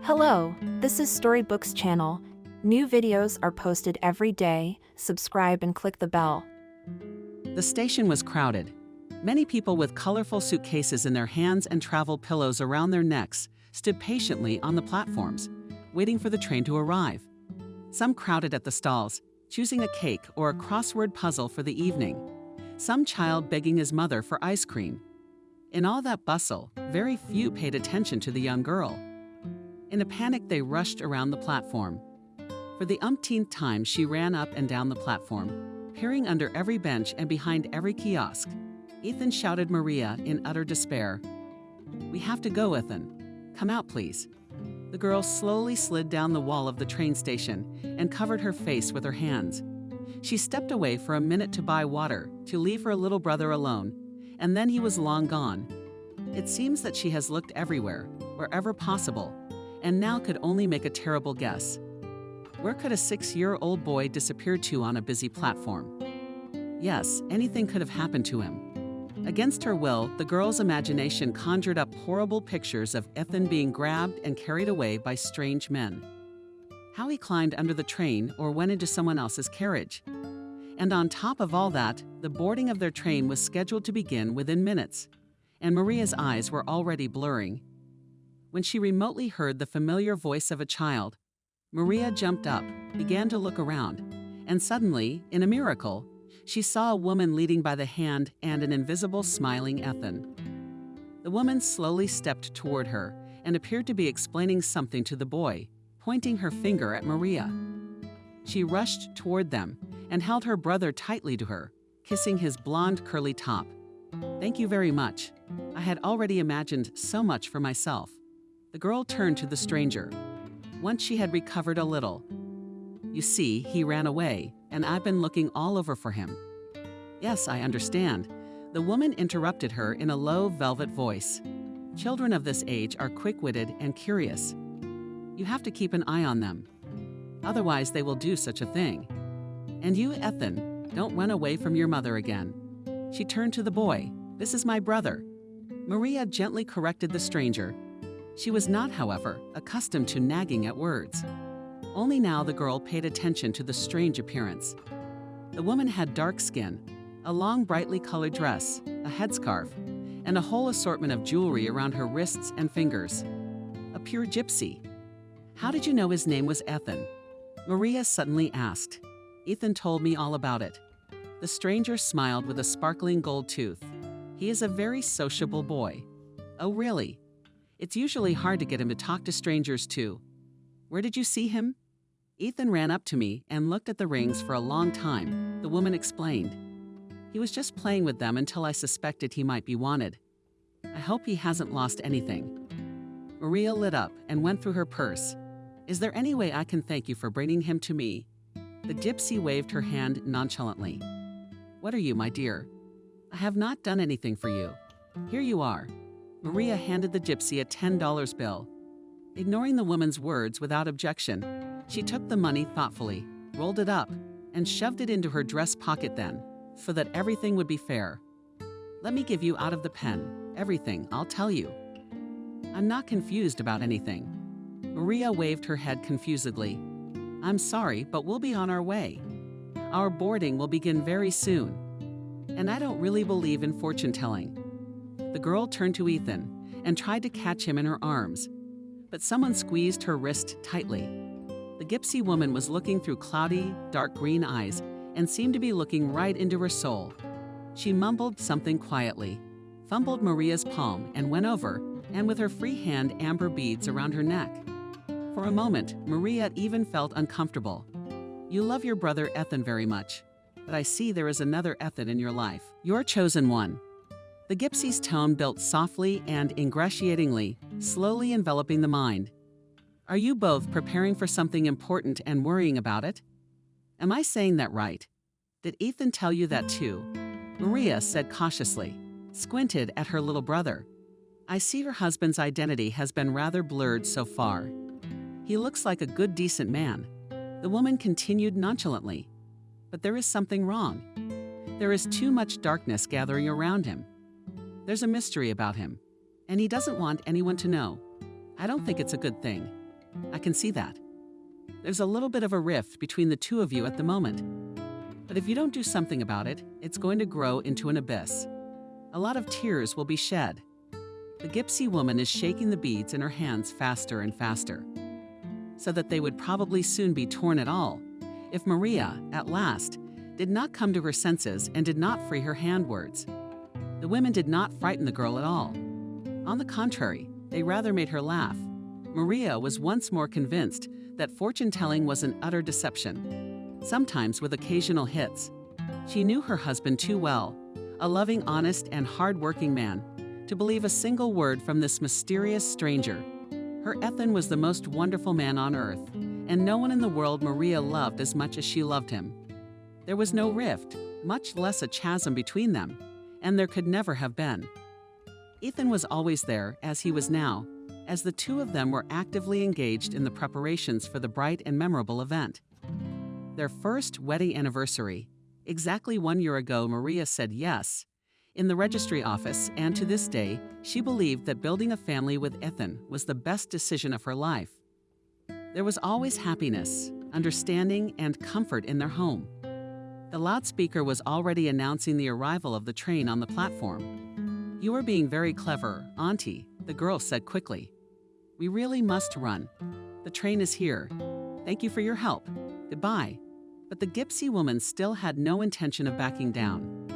Hello, this is Storybooks channel. New videos are posted every day. Subscribe and click the bell. The station was crowded. Many people with colorful suitcases in their hands and travel pillows around their necks stood patiently on the platforms, waiting for the train to arrive. Some crowded at the stalls, choosing a cake or a crossword puzzle for the evening. Some child begging his mother for ice cream. In all that bustle, very few paid attention to the young girl. In a panic, they rushed around the platform. For the umpteenth time, she ran up and down the platform, peering under every bench and behind every kiosk. Ethan shouted Maria in utter despair. "We have to go, Ethan. Come out, please." The girl slowly slid down the wall of the train station and covered her face with her hands. She stepped away for a minute to buy water, to leave her little brother alone, and then he was long gone. It seems that she has looked everywhere, wherever possible, and now could only make a terrible guess. Where could a 6-year-old boy disappear to on a busy platform? Yes, anything could have happened to him. Against her will, the girl's imagination conjured up horrible pictures of Ethan being grabbed and carried away by strange men. How he climbed under the train or went into someone else's carriage. And on top of all that, the boarding of their train was scheduled to begin within minutes, and Maria's eyes were already blurring. When she remotely heard the familiar voice of a child, Maria jumped up, began to look around, and suddenly, in a miracle, she saw a woman leading by the hand and an invisible smiling Ethan. The woman slowly stepped toward her and appeared to be explaining something to the boy, pointing her finger at Maria. She rushed toward them and held her brother tightly to her, kissing his blonde curly top. "Thank you very much. I had already imagined so much for myself." The girl turned to the stranger. Once she had recovered a little. "You see, he ran away, and I've been looking all over for him." "Yes, I understand." The woman interrupted her in a low, velvet voice. "Children of this age are quick-witted and curious. You have to keep an eye on them. Otherwise, they will do such a thing. And you, Ethan, don't run away from your mother again." She turned to the boy. "This is my brother." Maria gently corrected the stranger. She was not, however, accustomed to nagging at words. Only now the girl paid attention to the strange appearance. The woman had dark skin, a long, brightly colored dress, a headscarf, and a whole assortment of jewelry around her wrists and fingers. A pure gypsy. "How did you know his name was Ethan?" Maria suddenly asked. "Ethan told me all about it." The stranger smiled with a sparkling gold tooth. "He is a very sociable boy." "Oh, really? It's usually hard to get him to talk to strangers too." "Where did you see him?" "Ethan ran up to me and looked at the rings for a long time," the woman explained. "He was just playing with them until I suspected he might be wanted. I hope he hasn't lost anything." Maria lit up and went through her purse. "Is there any way I can thank you for bringing him to me?" The gypsy waved her hand nonchalantly. "What are you, my dear? I have not done anything for you. Here you are." Maria handed the gypsy a $10 bill. Ignoring the woman's words without objection, she took the money thoughtfully, rolled it up, and shoved it into her dress pocket then, so that everything would be fair. "Let me give you out of the pen. Everything, I'll tell you." "I'm not confused about anything." Maria waved her head confusedly. "I'm sorry, but we'll be on our way. Our boarding will begin very soon. And I don't really believe in fortune-telling." The girl turned to Ethan and tried to catch him in her arms, but someone squeezed her wrist tightly. The gypsy woman was looking through cloudy, dark green eyes and seemed to be looking right into her soul. She mumbled something quietly, fumbled Maria's palm and went over, and with her free hand amber beads around her neck. For a moment, Maria even felt uncomfortable. "You love your brother Ethan very much, but I see there is another Ethan in your life. Your chosen one." The gypsy's tone built softly and ingratiatingly, slowly enveloping the mind. "Are you both preparing for something important and worrying about it? Am I saying that right? Did Ethan tell you that too?" Maria said cautiously, squinted at her little brother. "I see your husband's identity has been rather blurred so far. He looks like a good, decent man." The woman continued nonchalantly. "But there is something wrong. There is too much darkness gathering around him. There's a mystery about him, and he doesn't want anyone to know. I don't think it's a good thing." I can see that. There's a little bit of a rift between the two of you at the moment. But if you don't do something about it, it's going to grow into an abyss. A lot of tears will be shed. The Gypsy woman is shaking the beads in her hands faster and faster, so that they would probably soon be torn at all, if Maria, at last, did not come to her senses and did not free her handwards. The women did not frighten the girl at all. On the contrary, they rather made her laugh. Maria was once more convinced that fortune-telling was an utter deception, sometimes with occasional hits. She knew her husband too well, a loving, honest, and hard-working man, to believe a single word from this mysterious stranger. Her Ethan was the most wonderful man on earth, and no one in the world Maria loved as much as she loved him. There was no rift, much less a chasm between them, and there could never have been. Ethan was always there, as he was now, as the two of them were actively engaged in the preparations for the bright and memorable event. Their first wedding anniversary. Exactly 1 year ago, Maria said yes in the registry office, and to this day, she believed that building a family with Ethan was the best decision of her life. There was always happiness, understanding, and comfort in their home. The loudspeaker was already announcing the arrival of the train on the platform. "You are being very clever, Auntie," the girl said quickly. "We really must run. The train is here. Thank you for your help. Goodbye." But the Gypsy woman still had no intention of backing down.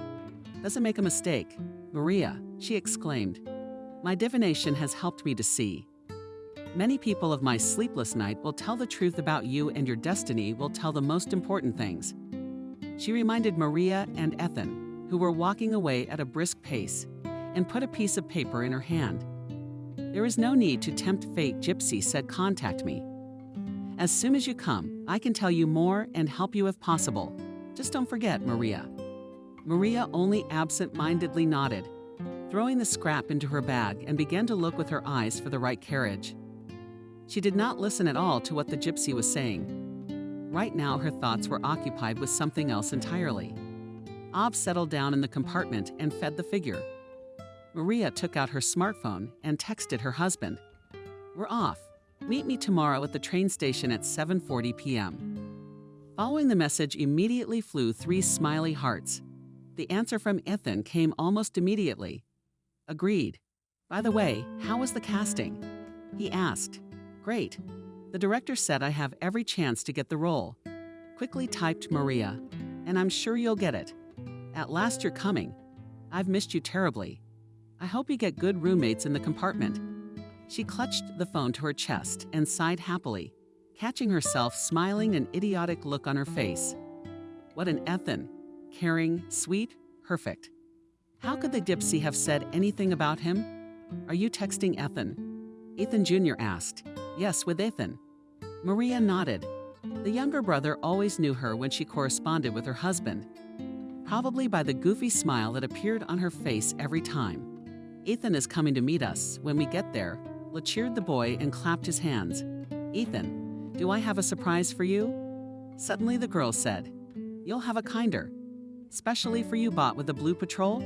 "Doesn't make a mistake, Maria," she exclaimed. "My divination has helped me to see. Many people of my sleepless night will tell the truth about you, and your destiny will tell the most important things." She reminded Maria and Ethan, who were walking away at a brisk pace, and put a piece of paper in her hand. "There is no need to tempt fate," Gypsy said. "Contact me. As soon as you come, I can tell you more and help you if possible. Just don't forget, Maria." Maria only absent-mindedly nodded, throwing the scrap into her bag, and began to look with her eyes for the right carriage. She did not listen at all to what the Gypsy was saying. Right now, her thoughts were occupied with something else entirely. Ob settled down in the compartment and fed the figure. Maria took out her smartphone and texted her husband. "We're off. Meet me tomorrow at the train station at 7:40 p.m. Following the message immediately flew 3 smiley hearts. The answer from Ethan came almost immediately. "Agreed. By the way, how was the casting?" he asked. "Great. The director said I have every chance to get the role." Quickly typed Maria. "And I'm sure you'll get it. At last you're coming. I've missed you terribly. I hope you get good roommates in the compartment." She clutched the phone to her chest and sighed happily, catching herself smiling, an idiotic look on her face. What an Ethan. Caring, sweet, perfect. How could the Gypsy have said anything about him? "Are you texting Ethan?" Ethan Jr. asked. "Yes, with Ethan." Maria nodded. The younger brother always knew her when she corresponded with her husband, probably by the goofy smile that appeared on her face every time. "Ethan is coming to meet us when we get there," cheered the boy and clapped his hands. "Ethan, do I have a surprise for you?" Suddenly the girl said, "You'll have a kinder. Specially for you, bought with the Blue Patrol."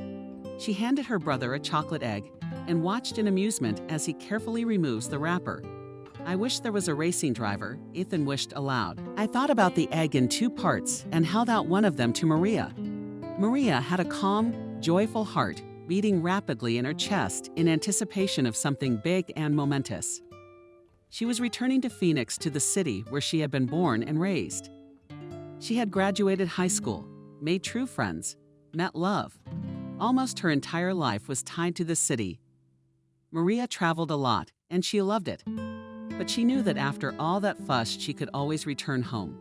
She handed her brother a chocolate egg and watched in amusement as he carefully removes the wrapper. "I wish there was a racing driver," Ethan wished aloud. "I thought about the egg in 2 parts and held out one of them to Maria." Maria had a calm, joyful heart beating rapidly in her chest in anticipation of something big and momentous. She was returning to Phoenix, to the city where she had been born and raised. She had graduated high school, made true friends, met love. Almost her entire life was tied to the city. Maria traveled a lot, and she loved it. But she knew that after all that fuss, she could always return home,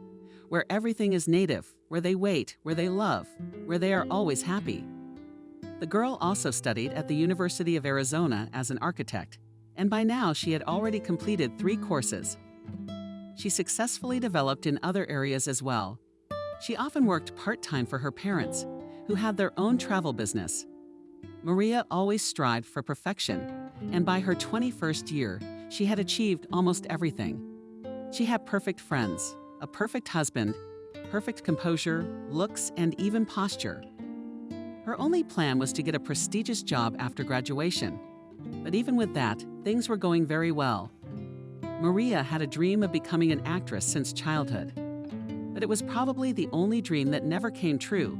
where everything is native, where they wait, where they love, where they are always happy. The girl also studied at the University of Arizona as an architect, and by now she had already completed 3 courses. She successfully developed in other areas as well. She often worked part-time for her parents, who had their own travel business. Maria always strived for perfection, and by her 21st year, she had achieved almost everything. She had perfect friends, a perfect husband, perfect composure, looks, and even posture. Her only plan was to get a prestigious job after graduation. But even with that, things were going very well. Maria had a dream of becoming an actress since childhood. But it was probably the only dream that never came true,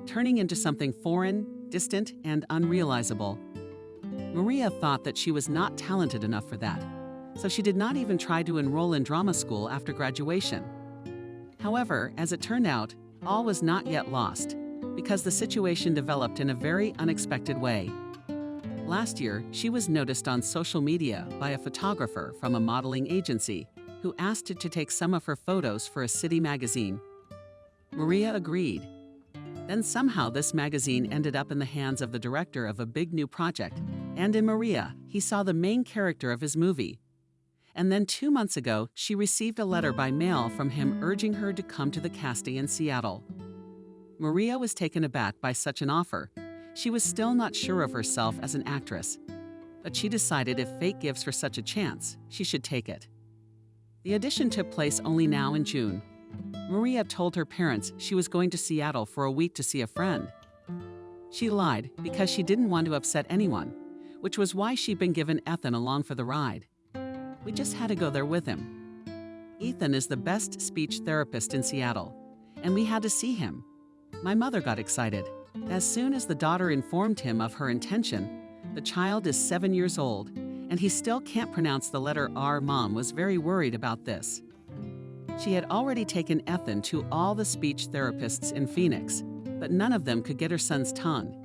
turning into something foreign, distant, and unrealizable. Maria thought that she was not talented enough for that, so she did not even try to enroll in drama school after graduation. However, as it turned out, all was not yet lost, because the situation developed in a very unexpected way. Last year, she was noticed on social media by a photographer from a modeling agency who asked her to take some of her photos for a city magazine. Maria agreed. Then somehow this magazine ended up in the hands of the director of a big new project, and in Maria, he saw the main character of his movie. And then 2 months ago, she received a letter by mail from him urging her to come to the casting in Seattle. Maria was taken aback by such an offer. She was still not sure of herself as an actress, but she decided if fate gives her such a chance, she should take it. The audition took place only now in June. Maria told her parents she was going to Seattle for a week to see a friend. She lied because she didn't want to upset anyone, which was why she'd been given Ethan along for the ride. We just had to go there with him. Ethan is the best speech therapist in Seattle, and we had to see him. My mother got excited. As soon as the daughter informed him of her intention, the child is 7 years old, and he still can't pronounce the letter R. Mom was very worried about this. She had already taken Ethan to all the speech therapists in Phoenix, but none of them could get her son's tongue.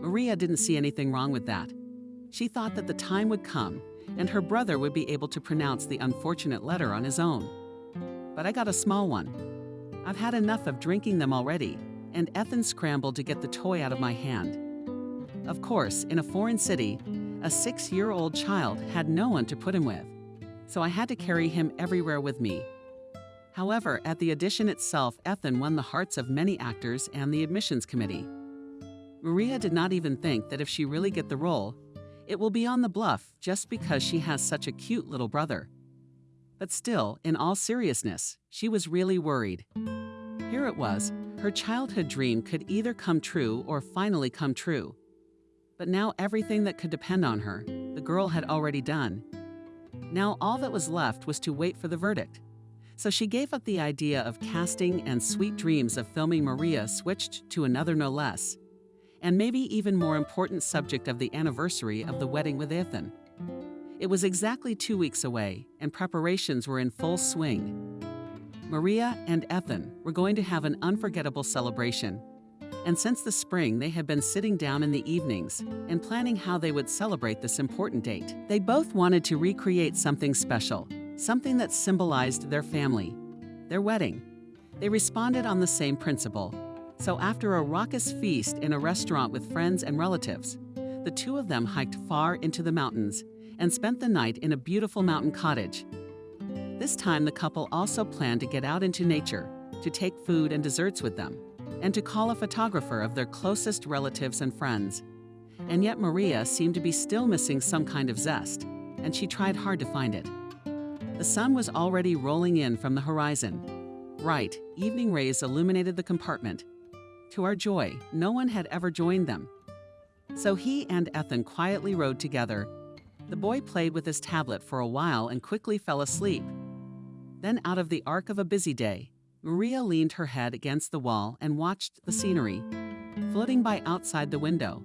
Maria didn't see anything wrong with that. She thought that the time would come, and her brother would be able to pronounce the unfortunate letter on his own. But I got a small one. I've had enough of drinking them already, and Ethan scrambled to get the toy out of my hand. Of course, in a foreign city, a 6-year-old child had no one to put him with, so I had to carry him everywhere with me. However, at the audition itself, Ethan won the hearts of many actors and the admissions committee. Maria did not even think that if she really get the role, it will be on the bluff just because she has such a cute little brother. But still, in all seriousness, she was really worried. Here it was, her childhood dream could either come true or finally come true. But now everything that could depend on her, the girl had already done. Now all that was left was to wait for the verdict. So she gave up the idea of casting, and sweet dreams of filming Maria switched to another no less, and maybe even more important subject of the anniversary of the wedding with Ethan. It was exactly 2 weeks away, and preparations were in full swing. Maria and Ethan were going to have an unforgettable celebration, and since the spring they had been sitting down in the evenings and planning how they would celebrate this important date. They both wanted to recreate something special, something that symbolized their family, their wedding. They responded on the same principle. So after a raucous feast in a restaurant with friends and relatives, the two of them hiked far into the mountains and spent the night in a beautiful mountain cottage. This time the couple also planned to get out into nature, to take food and desserts with them, and to call a photographer of their closest relatives and friends. And yet Maria seemed to be still missing some kind of zest, and she tried hard to find it. The sun was already rolling in from the horizon. Bright, evening rays illuminated the compartment. To our joy, no one had ever joined them. So he and Ethan quietly rode together. The boy played with his tablet for a while and quickly fell asleep. Then, out of the arc of a busy day, Maria leaned her head against the wall and watched the scenery, floating by outside the window.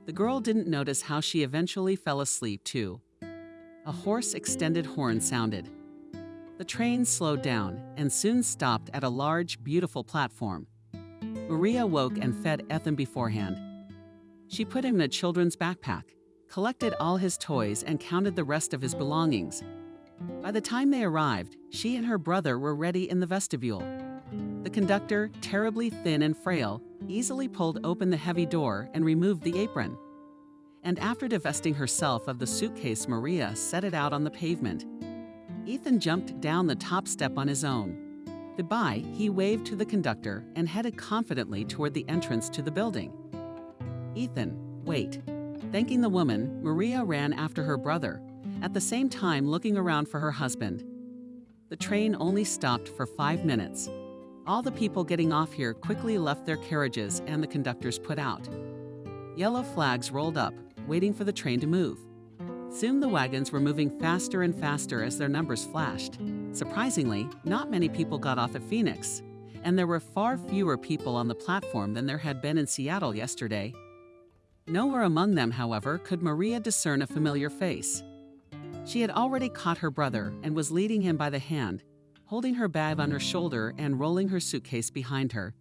The girl didn't notice how she eventually fell asleep, too. A hoarse, extended horn sounded. The train slowed down and soon stopped at a large, beautiful platform. Maria woke and fed Ethan beforehand. She put him in a children's backpack, collected all his toys, and counted the rest of his belongings. By the time they arrived, she and her brother were ready in the vestibule. The conductor, terribly thin and frail, easily pulled open the heavy door and removed the apron. And after divesting herself of the suitcase, Maria set it out on the pavement. Ethan jumped down the top step on his own. Goodbye, he waved to the conductor and headed confidently toward the entrance to the building. Ethan, wait. Thanking the woman, Maria ran after her brother, at the same time looking around for her husband. The train only stopped for 5 minutes. All the people getting off here quickly left their carriages and the conductors put out. Yellow flags rolled up, waiting for the train to move. Soon the wagons were moving faster and faster as their numbers flashed. Surprisingly, not many people got off at Phoenix, and there were far fewer people on the platform than there had been in Seattle yesterday. Nowhere among them, however, could Maria discern a familiar face. She had already caught her brother and was leading him by the hand, holding her bag on her shoulder and rolling her suitcase behind her.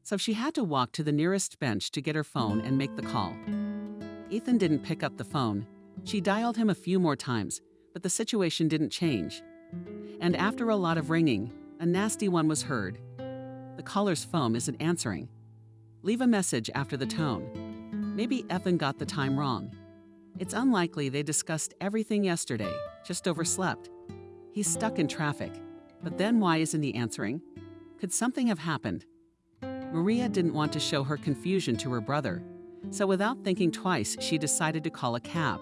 So she had to walk to the nearest bench to get her phone and make the call. Ethan didn't pick up the phone. She dialed him a few more times, but the situation didn't change. And after a lot of ringing, a nasty one was heard. The caller's phone isn't answering. Leave a message after the tone. Maybe Ethan got the time wrong. It's unlikely they discussed everything yesterday, just overslept. He's stuck in traffic. But then why isn't he answering? Could something have happened? Maria didn't want to show her confusion to her brother, so without thinking twice, she decided to call a cab.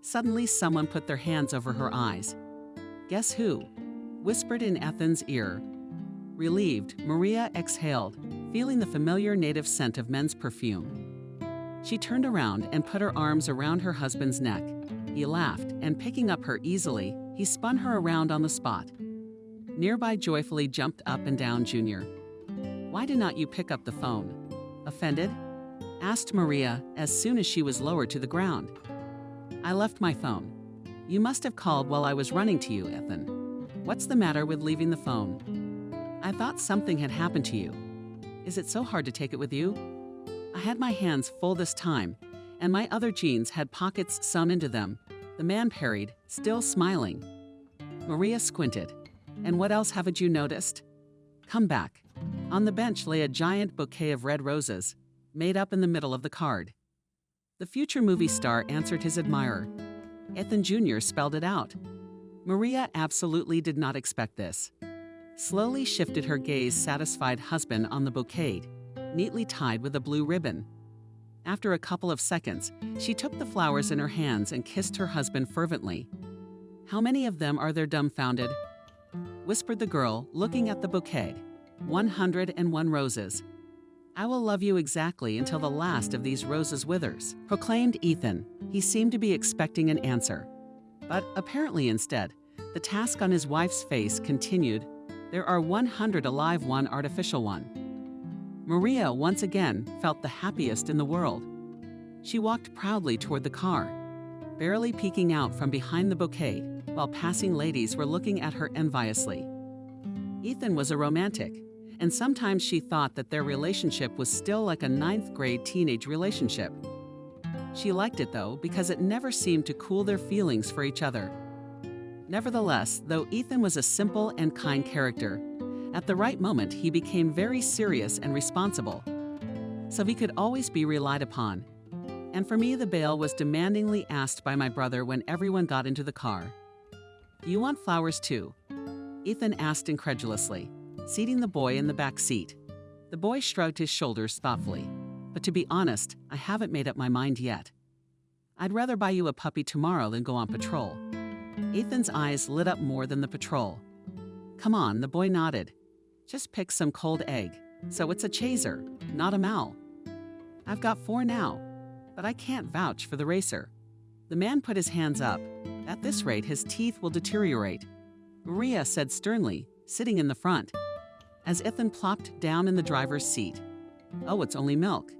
Suddenly, someone put their hands over her eyes. Guess who? Whispered in Ethan's ear. Relieved, Maria exhaled, feeling the familiar native scent of men's perfume. She turned around and put her arms around her husband's neck. He laughed, and picking up her easily, he spun her around on the spot. Nearby joyfully jumped up and down Junior. Why did not you pick up the phone? Offended? Asked Maria as soon as she was lowered to the ground. I left my phone. You must have called while I was running to you, Ethan. What's the matter with leaving the phone? I thought something had happened to you. Is it so hard to take it with you? I had my hands full this time, and my other jeans had pockets sewn into them. The man parried, still smiling. Maria squinted. And what else haven't you noticed? Come back. On the bench lay a giant bouquet of red roses, made up in the middle of the card. The future movie star answered his admirer. Ethan Jr. spelled it out. Maria absolutely did not expect this. Slowly shifted her gaze-satisfied husband on the bouquet, neatly tied with a blue ribbon. After a couple of seconds, she took the flowers in her hands and kissed her husband fervently. How many of them are there, dumbfounded? Whispered the girl, looking at the bouquet. 101 roses. I will love you exactly until the last of these roses withers, proclaimed Ethan. He seemed to be expecting an answer. But apparently instead, the task on his wife's face continued. There are 100 alive, one artificial one. Maria once again felt the happiest in the world. She walked proudly toward the car, barely peeking out from behind the bouquet, while passing ladies were looking at her enviously. Ethan was a romantic, and sometimes she thought that their relationship was still like a 9th grade teenage relationship. She liked it, though, because it never seemed to cool their feelings for each other. Nevertheless, though Ethan was a simple and kind character, at the right moment he became very serious and responsible. So he could always be relied upon. And for me, the bail was demandingly asked by my brother when everyone got into the car. Do you want flowers too? Ethan asked incredulously, seating the boy in the back seat. The boy shrugged his shoulders thoughtfully. But to be honest, I haven't made up my mind yet. I'd rather buy you a puppy tomorrow than go on patrol. Ethan's eyes lit up more than the patrol. Come on, the boy nodded. Just pick some cold egg. So it's a chaser, not a Mal. I've got 4 now, but I can't vouch for the racer. The man put his hands up. At this rate, his teeth will deteriorate. Maria said sternly, sitting in the front, as Ethan plopped down in the driver's seat. Oh, it's only milk.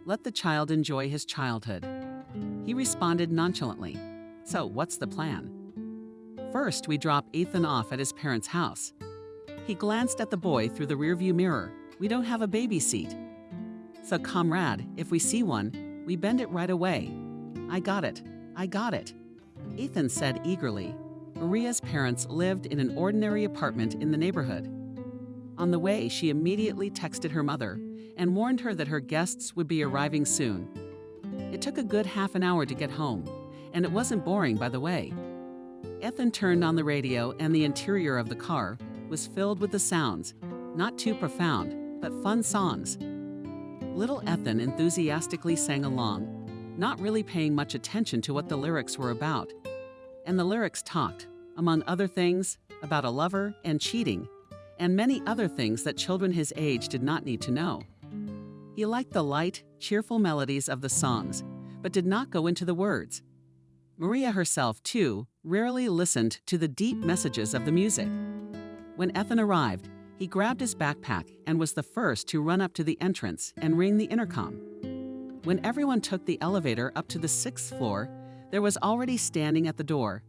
Let the child enjoy his childhood. He responded nonchalantly. So, what's the plan? First, we drop Ethan off at his parents' house. He glanced at the boy through the rearview mirror. We don't have a baby seat. So, comrade, if we see one, we bend it right away. I got it. I got it. Ethan said eagerly. Maria's parents lived in an ordinary apartment in the neighborhood. On the way, she immediately texted her mother and warned her that her guests would be arriving soon. It took a good half an hour to get home, and it wasn't boring, by the way. Ethan turned on the radio, and the interior of the car was filled with the sounds, not too profound, but fun songs. Little Ethan enthusiastically sang along, not really paying much attention to what the lyrics were about. And the lyrics talked, among other things, about a lover and cheating, and many other things that children his age did not need to know. He liked the light, cheerful melodies of the songs, but did not go into the words. Maria herself, too, rarely listened to the deep messages of the music. When Ethan arrived, he grabbed his backpack and was the first to run up to the entrance and ring the intercom. When everyone took the elevator up to the 6th floor, there was already standing at the door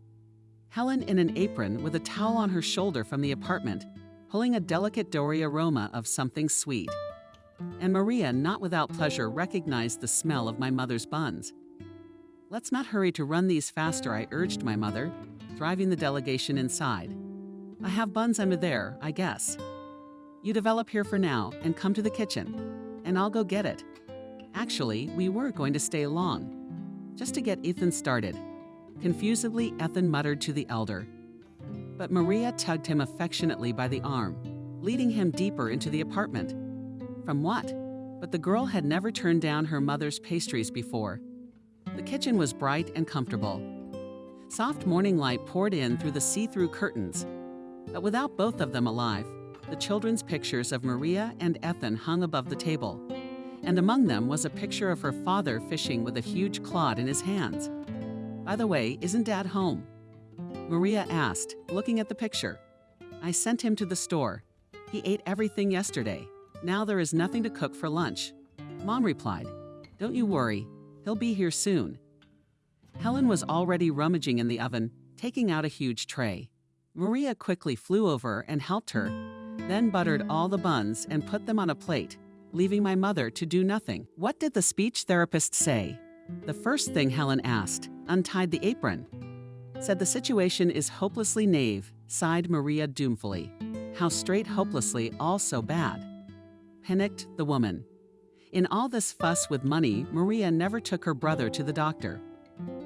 Helen in an apron with a towel on her shoulder from the apartment, pulling a delicate doughy aroma of something sweet. And Maria, not without pleasure, recognized the smell of my mother's buns. "Let's not hurry to run these faster," I urged my mother, driving the delegation inside. "I have buns under there, I guess. You develop here for now and come to the kitchen, and I'll go get it." Actually, we were going to stay long, just to get Ethan started. Confusedly, Ethan muttered to the elder. But Maria tugged him affectionately by the arm, leading him deeper into the apartment. From what? But the girl had never turned down her mother's pastries before. The kitchen was bright and comfortable. Soft morning light poured in through the see-through curtains. But without both of them alive, the children's pictures of Maria and Ethan hung above the table. And among them was a picture of her father fishing with a huge clod in his hands. "By the way, isn't Dad home?" Maria asked, looking at the picture. "I sent him to the store. He ate everything yesterday. Now there is nothing to cook for lunch." Mom replied, "Don't you worry. He'll be here soon." Helen was already rummaging in the oven, taking out a huge tray. Maria quickly flew over and helped her, then buttered all the buns and put them on a plate, leaving my mother to do nothing. "What did the speech therapist say?" The first thing Helen asked, untied the apron. "Said the situation is hopelessly naive," sighed Maria doomfully. "How straight hopelessly, all so bad." Panicked the woman. In all this fuss with money, Maria never took her brother to the doctor.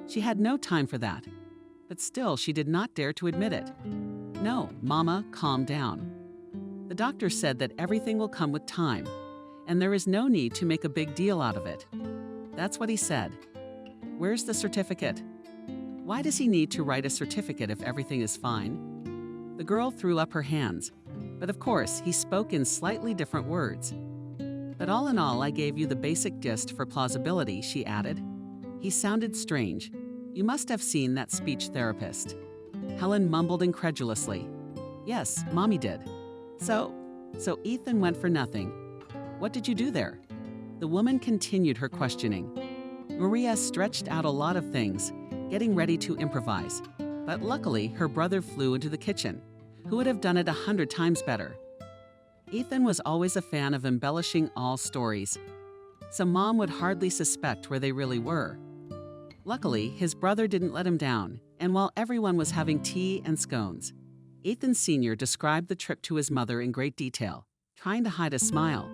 She had no time for that. But still, she did not dare to admit it. "No, Mama, calm down. The doctor said that everything will come with time, and there is no need to make a big deal out of it. That's what he said. Where's the certificate? Why does he need to write a certificate if everything is fine?" The girl threw up her hands, but of course, he spoke in slightly different words. "But all in all, I gave you the basic gist for plausibility," she added. "He sounded strange. You must have seen that speech therapist." Helen mumbled incredulously. "Yes, Mommy did." So Ethan went for nothing. What did you do there?" The woman continued her questioning. Maria stretched out a lot of things, getting ready to improvise. But luckily, her brother flew into the kitchen, who would have done it 100 times better. Ethan was always a fan of embellishing all stories, so Mom would hardly suspect where they really were. Luckily, his brother didn't let him down, and while everyone was having tea and scones, Ethan Sr. described the trip to his mother in great detail, trying to hide a smile.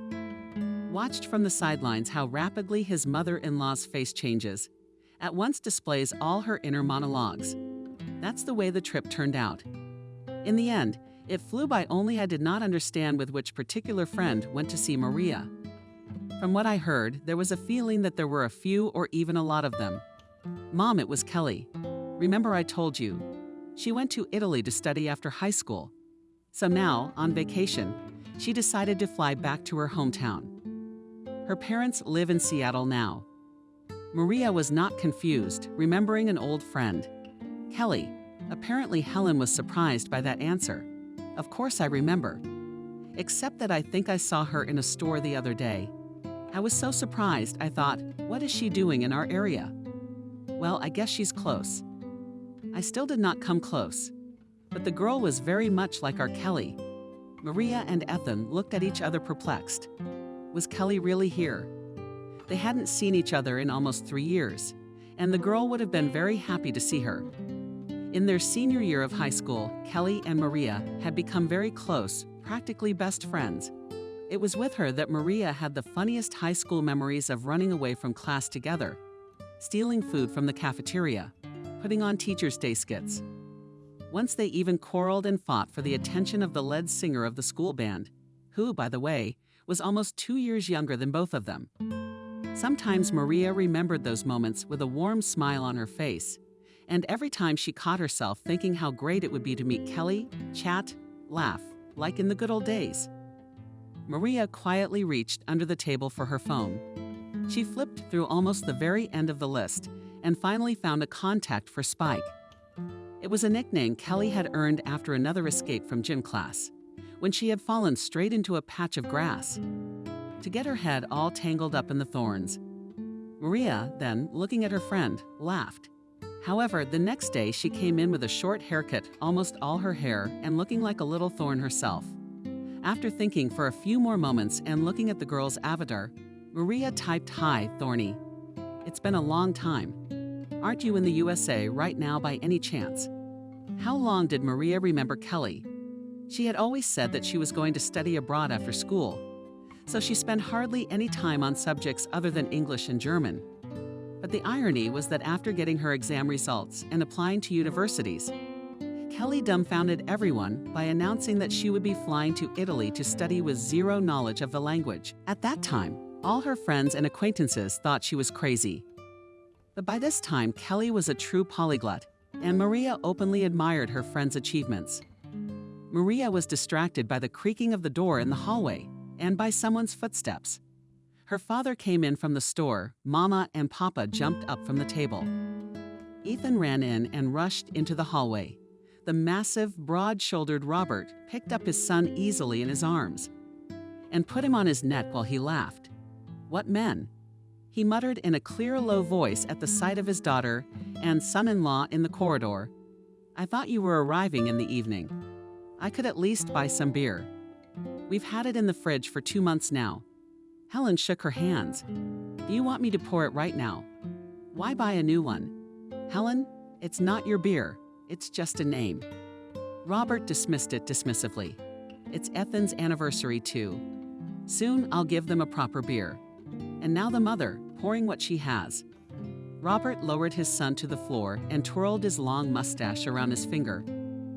Watched from the sidelines how rapidly his mother-in-law's face changes, at once displays all her inner monologues. That's the way the trip turned out. In the end, it flew by, only I did not understand with which particular friend went to see Maria. From what I heard, there was a feeling that there were a few or even a lot of them. Mom, it was Kelly. Remember I told you. She went to Italy to study after high school. So now, on vacation, she decided to fly back to her hometown. Her parents live in Seattle now. Maria was not confused, remembering an old friend. Kelly. Apparently Helen was surprised by that answer. Of course I remember. Except that I think I saw her in a store the other day. I was so surprised, I thought, what is she doing in our area? Well, I guess she's close. I still did not come close. But the girl was very much like our Kelly. Maria and Ethan looked at each other perplexed. Was Kelly really here? They hadn't seen each other in almost 3 years, and the girl would have been very happy to see her. In their senior year of high school, Kelly and Maria had become very close, practically best friends. It was with her that Maria had the funniest high school memories of running away from class together, stealing food from the cafeteria, putting on Teacher's Day skits. Once they even quarreled and fought for the attention of the lead singer of the school band, who, by the way, was almost 2 years younger than both of them. Sometimes Maria remembered those moments with a warm smile on her face, and every time she caught herself thinking how great it would be to meet Kelly, chat, laugh, like in the good old days. Maria quietly reached under the table for her phone. She flipped through almost the very end of the list and finally found a contact for Spike. It was a nickname Kelly had earned after another escape from gym class, when she had fallen straight into a patch of grass, to get her head all tangled up in the thorns. Maria, then, looking at her friend, laughed. However, the next day she came in with a short haircut, almost all her hair, and looking like a little thorn herself. After thinking for a few more moments and looking at the girl's avatar, Maria typed, "Hi, Thorny. It's been a long time. Aren't you in the USA right now by any chance?" How long did Maria remember Kelly? She had always said that she was going to study abroad after school, so she spent hardly any time on subjects other than English and German. But the irony was that after getting her exam results and applying to universities, Kelly dumbfounded everyone by announcing that she would be flying to Italy to study with zero knowledge of the language. At that time, all her friends and acquaintances thought she was crazy. But by this time, Kelly was a true polyglot, and Maria openly admired her friend's achievements. Maria was distracted by the creaking of the door in the hallway and by someone's footsteps. Her father came in from the store. Mama and Papa jumped up from the table. Ethan ran in and rushed into the hallway. The massive, broad-shouldered Robert picked up his son easily in his arms and put him on his neck while he laughed. "What men?" he muttered in a clear, low voice at the sight of his daughter and son-in-law in the corridor. "I thought you were arriving in the evening. I could at least buy some beer. We've had it in the fridge for 2 months now." Helen shook her hands. "Do you want me to pour it right now? Why buy a new one? Helen, it's not your beer. It's just a name." Robert dismissed it dismissively. "It's Ethan's anniversary too. Soon I'll give them a proper beer." And now the mother, pouring what she has. Robert lowered his son to the floor and twirled his long mustache around his finger,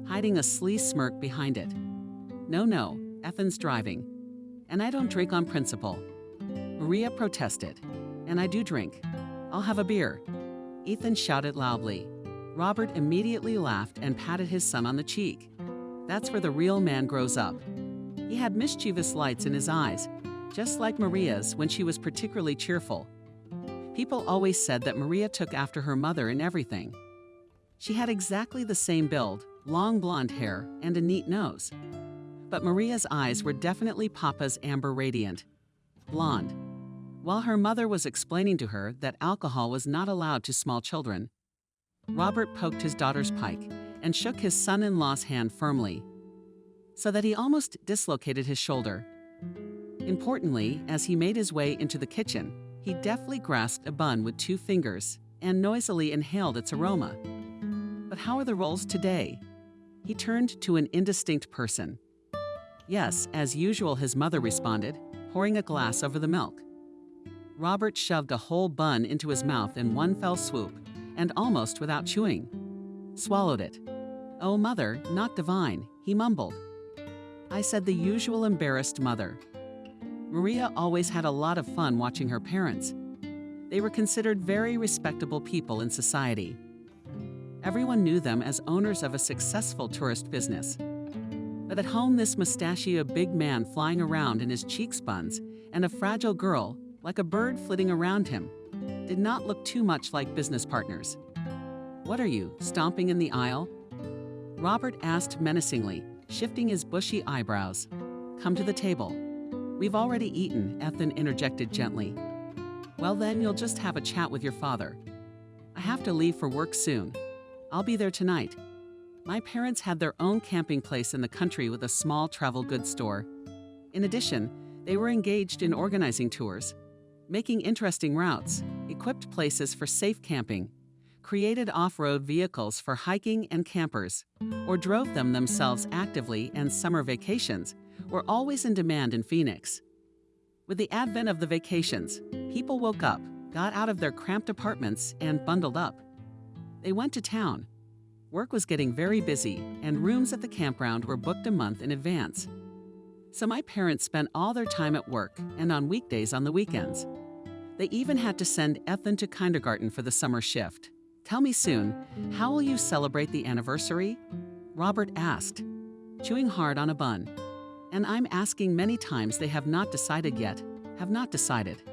hiding a sly smirk behind it. No, Ethan's driving. And I don't drink on principle." Maria protested. "And I do drink. I'll have a beer." Ethan shouted loudly. Robert immediately laughed and patted his son on the cheek. That's where the real man grows up. He had mischievous lights in his eyes, just like Maria's when she was particularly cheerful. People always said that Maria took after her mother in everything. She had exactly the same build, long blonde hair, and a neat nose. But Maria's eyes were definitely Papa's amber radiant, blonde. While her mother was explaining to her that alcohol was not allowed to small children, Robert poked his daughter's pike and shook his son-in-law's hand firmly, so that he almost dislocated his shoulder. Importantly, as he made his way into the kitchen, he deftly grasped a bun with 2 fingers and noisily inhaled its aroma. "But how are the rolls today?" He turned to an indistinct person. "Yes, as usual," his mother responded, pouring a glass over the milk. Robert shoved a whole bun into his mouth in one fell swoop, and almost without chewing. Swallowed it. "Oh, mother, not divine," he mumbled. I said the usual embarrassed mother. Maria always had a lot of fun watching her parents. They were considered very respectable people in society. Everyone knew them as owners of a successful tourist business. But at home, this mustachioed big man flying around in his cheeks buns and a fragile girl, like a bird flitting around him, did not look too much like business partners. "What are you, stomping in the aisle?" Robert asked menacingly, shifting his bushy eyebrows. "Come to the table." "We've already eaten," Ethan interjected gently. "Well then, you'll just have a chat with your father. I have to leave for work soon. I'll be there tonight." My parents had their own camping place in the country with a small travel goods store. In addition, they were engaged in organizing tours, making interesting routes, equipped places for safe camping, created off-road vehicles for hiking and campers, or drove them themselves actively, and summer vacations were always in demand in Phoenix. With the advent of the vacations, people woke up, got out of their cramped apartments, and bundled up. They went to town. Work was getting very busy, and rooms at the campground were booked a month in advance. So my parents spent all their time at work and on weekdays on the weekends. They even had to send Ethan to kindergarten for the summer shift. "Tell me soon, how will you celebrate the anniversary?" Robert asked, chewing hard on a bun. "And I'm asking many times, they have not decided yet, have not decided.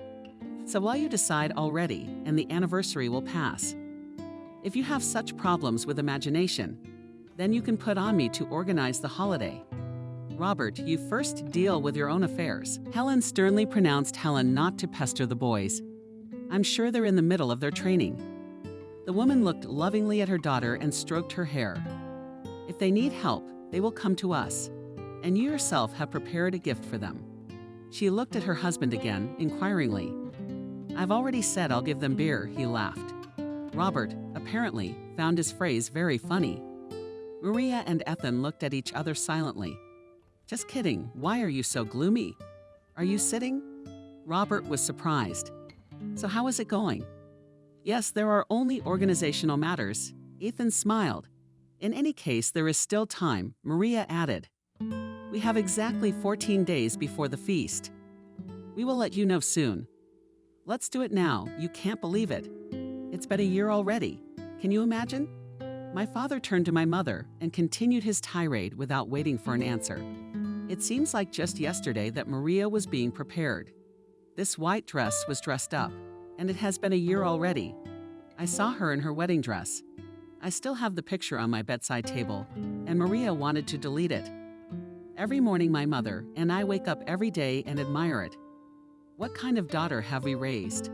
So while you decide already, and the anniversary will pass, If you have such problems with imagination, then you can put on me to organize the holiday. Robert, you first deal with your own affairs. Helen sternly pronounced Helen not to pester the boys. I'm sure they're in the middle of their training. The woman looked lovingly at her daughter and stroked her hair. If they need help, they will come to us, and you yourself have prepared a gift for them. She looked at her husband again, inquiringly. I've already said I'll give them beer, he laughed. Robert, apparently, found his phrase very funny. Maria and Ethan looked at each other silently. Just kidding, why are you so gloomy? Are you sitting? Robert was surprised. So how is it going? Yes, there are only organizational matters. Ethan smiled. In any case, there is still time, Maria added. We have exactly 14 days before the feast. We will let you know soon. Let's do it now, you can't believe it. It's been a year already. Can you imagine? My father turned to my mother and continued his tirade without waiting for an answer. It seems like just yesterday that Maria was being prepared. This white dress was dressed up, and it has been a year already. I saw her in her wedding dress. I still have the picture on my bedside table, and Maria wanted to delete it. Every morning my mother and I wake up every day and admire it. What kind of daughter have we raised?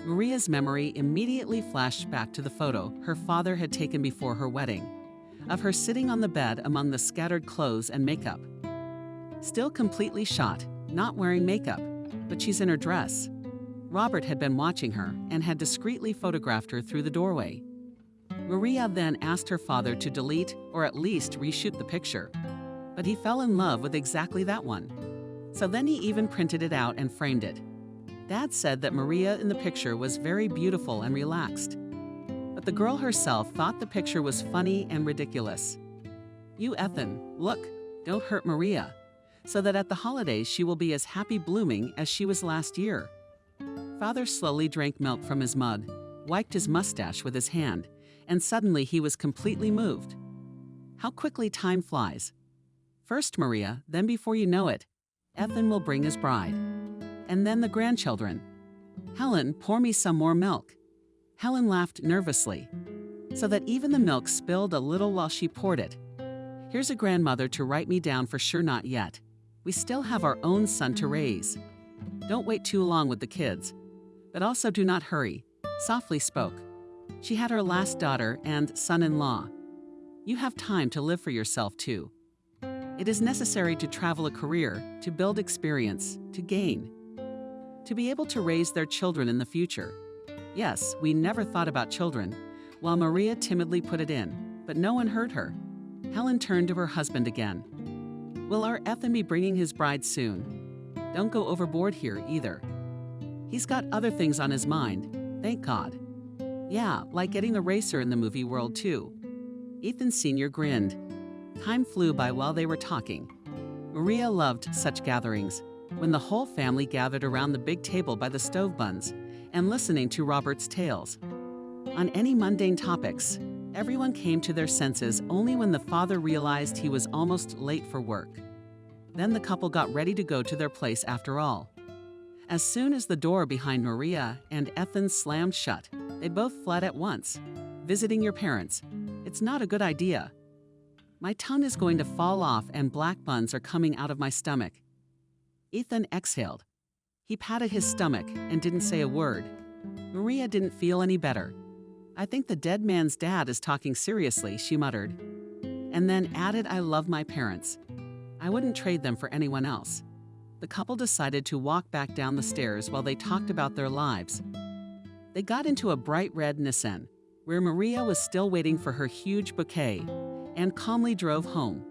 Maria's memory immediately flashed back to the photo her father had taken before her wedding, of her sitting on the bed among the scattered clothes and makeup. Still completely shot, not wearing makeup, but she's in her dress. Robert had been watching her and had discreetly photographed her through the doorway. Maria then asked her father to delete or at least reshoot the picture, but he fell in love with exactly that one. So then he even printed it out and framed it. Dad said that Maria in the picture was very beautiful and relaxed, but the girl herself thought the picture was funny and ridiculous. You Ethan, look, don't hurt Maria, so that at the holidays she will be as happy blooming as she was last year. Father slowly drank milk from his mug, wiped his mustache with his hand, and suddenly he was completely moved. How quickly time flies. First Maria, then before you know it, Ethan will bring his bride. And then the grandchildren. Helen, pour me some more milk. Helen laughed nervously, so that even the milk spilled a little while she poured it. Here's a grandmother to write me down for sure not yet. We still have our own son to raise. Don't wait too long with the kids. But also do not hurry, softly spoke. She had her last daughter and son-in-law. You have time to live for yourself too. It is necessary to travel a career, to build experience, to gain. To be able to raise their children in the future. Yes, we never thought about children, while Maria timidly put it in, but no one heard her. Helen turned to her husband again. Will our Ethan be bringing his bride soon? Don't go overboard here either. He's got other things on his mind, thank God. Yeah, like getting the racer in the movie world too. Ethan Sr. grinned. Time flew by while they were talking. Maria loved such gatherings, when the whole family gathered around the big table by the stove buns and listening to Robert's tales. On any mundane topics, everyone came to their senses only when the father realized he was almost late for work. Then the couple got ready to go to their place after all. As soon as the door behind Maria and Ethan slammed shut, they both fled at once. Visiting your parents. It's not a good idea. My tongue is going to fall off and black buns are coming out of my stomach. Ethan exhaled. He patted his stomach and didn't say a word. Maria didn't feel any better. I think the dead man's dad is talking seriously, she muttered. And then added, I love my parents. I wouldn't trade them for anyone else. The couple decided to walk back down the stairs while they talked about their lives. They got into a bright red Nissan, where Maria was still waiting for her huge bouquet, and calmly drove home.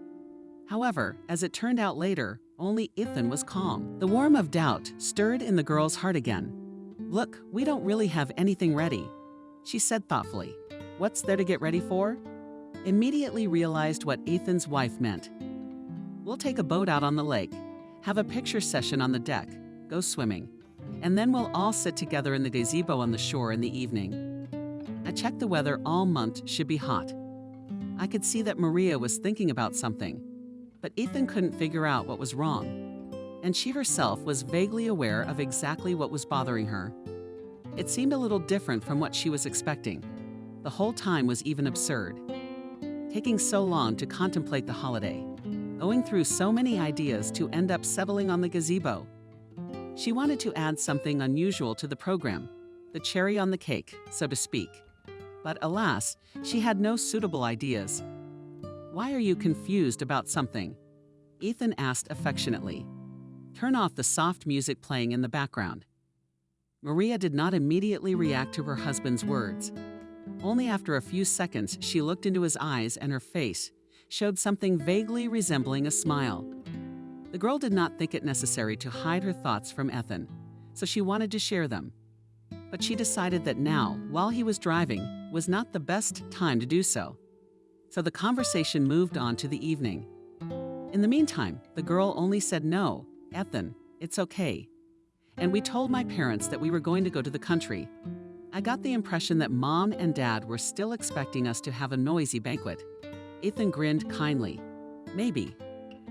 However, as it turned out later, only Ethan was calm. The warmth of doubt stirred in the girl's heart again. Look, we don't really have anything ready, she said thoughtfully. What's there to get ready for? Immediately realized what Ethan's wife meant. We'll take a boat out on the lake, have a picture session on the deck, go swimming, and then we'll all sit together in the gazebo on the shore in the evening. I checked the weather all month should be hot. I could see that Maria was thinking about something, but Ethan couldn't figure out what was wrong, and she herself was vaguely aware of exactly what was bothering her. It seemed a little different from what she was expecting, The whole time was even absurd. Taking so long to contemplate the holiday, going through so many ideas to end up settling on the gazebo. She wanted to add something unusual to the program, the cherry on the cake, so to speak. But alas, she had no suitable ideas. "Why are you confused about something?" Ethan asked affectionately. "Turn off the soft music playing in the background." Maria did not immediately react to her husband's words. Only after a few seconds, she looked into his eyes and her face showed something vaguely resembling a smile. The girl did not think it necessary to hide her thoughts from Ethan, so she wanted to share them. But she decided that now, while he was driving, was not the best time to do so. So the conversation moved on to the evening. In the meantime, the girl only said, "No, Ethan, it's okay. And we told my parents that we were going to go to the country. I got the impression that Mom and Dad were still expecting us to have a noisy banquet." Ethan grinned kindly. "Maybe.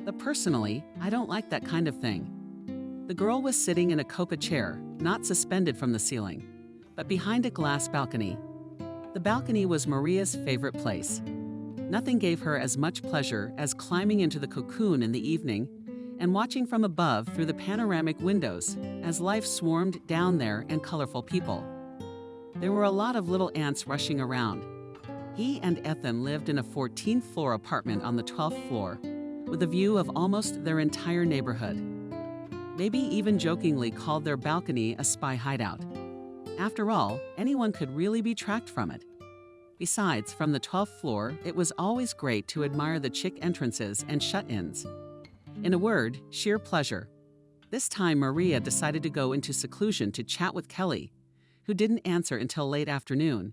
But personally, I don't like that kind of thing." The girl was sitting in a copa chair, not suspended from the ceiling, but behind a glass balcony. The balcony was Maria's favorite place. Nothing gave her as much pleasure as climbing into the cocoon in the evening and watching from above through the panoramic windows as life swarmed down there and colorful people. There were a lot of little ants rushing around. He and Ethan lived in a 14th floor apartment on the 12th floor, with a view of almost their entire neighborhood. Maybe even jokingly called their balcony a spy hideout. After all, anyone could really be tracked from it. Besides, from the 12th floor, it was always great to admire the chic entrances and shut-ins. In a word, sheer pleasure. This time, Maria decided to go into seclusion to chat with Kelly, who didn't answer until late afternoon.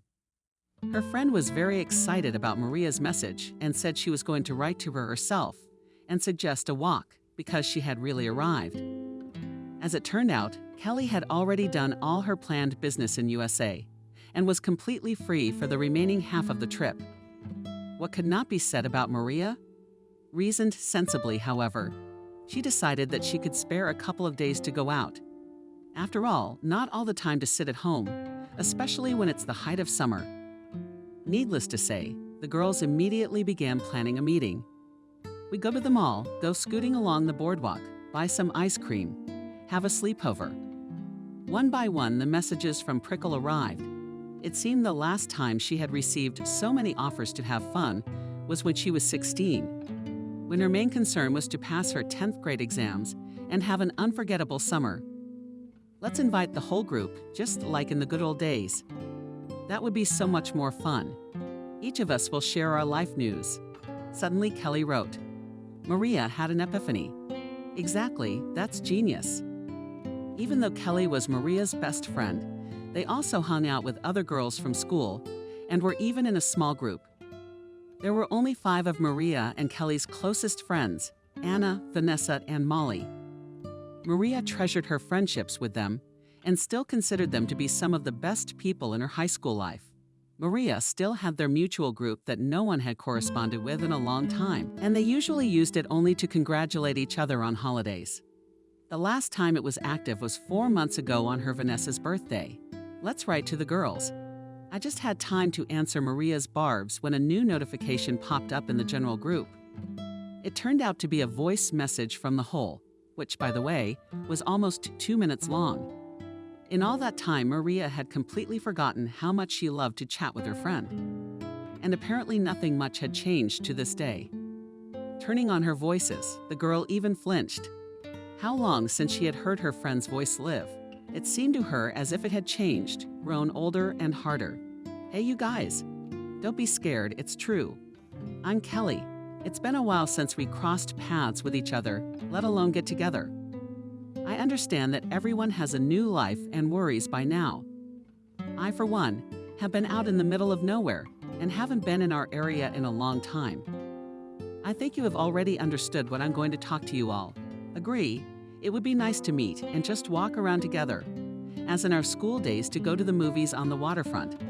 Her friend was very excited about Maria's message and said she was going to write to her herself and suggest a walk because she had really arrived. As it turned out, Kelly had already done all her planned business in USA and was completely free for the remaining half of the trip. What could not be said about Maria? Reasoned sensibly, however, she decided that she could spare a couple of days to go out. After all, not all the time to sit at home, especially when it's the height of summer. Needless to say, the girls immediately began planning a meeting. We go to the mall, go scooting along the boardwalk, buy some ice cream, have a sleepover. One by one, the messages from Prickle arrived. It seemed the last time she had received so many offers to have fun was when she was 16, when her main concern was to pass her 10th grade exams and have an unforgettable summer. Let's invite the whole group, just like in the good old days. That would be so much more fun. Each of us will share our life news. Suddenly, Kelly wrote. Maria had an epiphany. Exactly, that's genius. Even though Kelly was Maria's best friend, they also hung out with other girls from school and were even in a small group. There were only 5 of Maria and Kelly's closest friends, Anna, Vanessa, and Molly. Maria treasured her friendships with them and still considered them to be some of the best people in her high school life. Maria still had their mutual group that no one had corresponded with in a long time, and they usually used it only to congratulate each other on holidays. The last time it was active was 4 months ago on her Vanessa's birthday. Let's write to the girls. I just had time to answer Maria's barbs when a new notification popped up in the general group. It turned out to be a voice message from the whole, which, by the way, was almost 2 minutes long. In all that time, Maria had completely forgotten how much she loved to chat with her friend. And apparently nothing much had changed to this day. Turning on her voices, the girl even flinched. How long since she had heard her friend's voice live? It seemed to her as if it had changed, grown older and harder. Hey, you guys. Don't be scared, it's true. I'm Kelly. It's been a while since we crossed paths with each other, let alone get together. I understand that everyone has a new life and worries by now. I, for one, have been out in the middle of nowhere and haven't been in our area in a long time. I think you have already understood what I'm going to talk to you all. Agree, it would be nice to meet and just walk around together, as in our school days to go to the movies on the waterfront.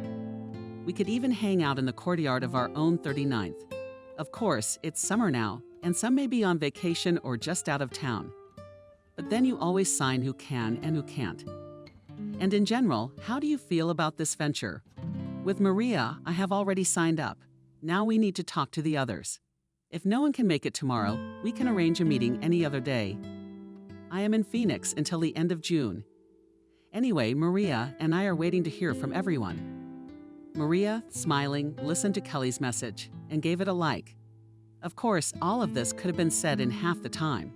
We could even hang out in the courtyard of our own 39th. Of course, it's summer now, and some may be on vacation or just out of town. But then you always sign who can and who can't. And in general, how do you feel about this venture? With Maria, I have already signed up. Now we need to talk to the others. If no one can make it tomorrow, we can arrange a meeting any other day. I am in Phoenix until the end of June. Anyway, Maria and I are waiting to hear from everyone. Maria, smiling, listened to Kelly's message and gave it a like. Of course, all of this could have been said in half the time.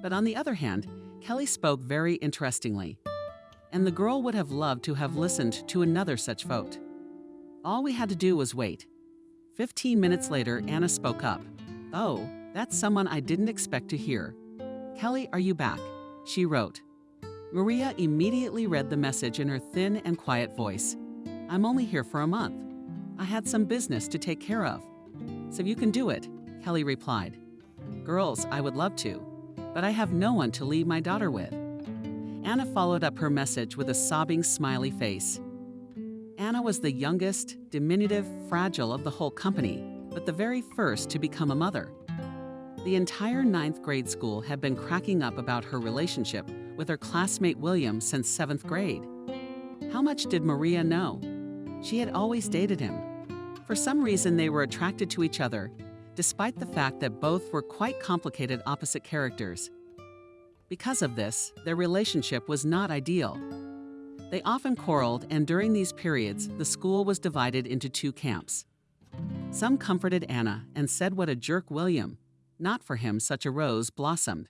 But on the other hand, Kelly spoke very interestingly. And the girl would have loved to have listened to another such vote. All we had to do was wait. 15 minutes later, Anna spoke up. "Oh, that's someone I didn't expect to hear. Kelly, are you back?" she wrote. Maria immediately read the message in her thin and quiet voice. "I'm only here for a month. I had some business to take care of." "So you can do it," Kelly replied. "Girls, I would love to, but I have no one to leave my daughter with." Anna followed up her message with a sobbing, smiley face. Anna was the youngest, diminutive, fragile of the whole company, but the very first to become a mother. The entire 9th grade school had been cracking up about her relationship with her classmate William since 7th grade. How much did Maria know? She had always dated him. For some reason, they were attracted to each other, despite the fact that both were quite complicated opposite characters. Because of this, their relationship was not ideal. They often quarreled, and during these periods, the school was divided into two camps. Some comforted Anna and said what a jerk William. Not for him such a rose blossomed.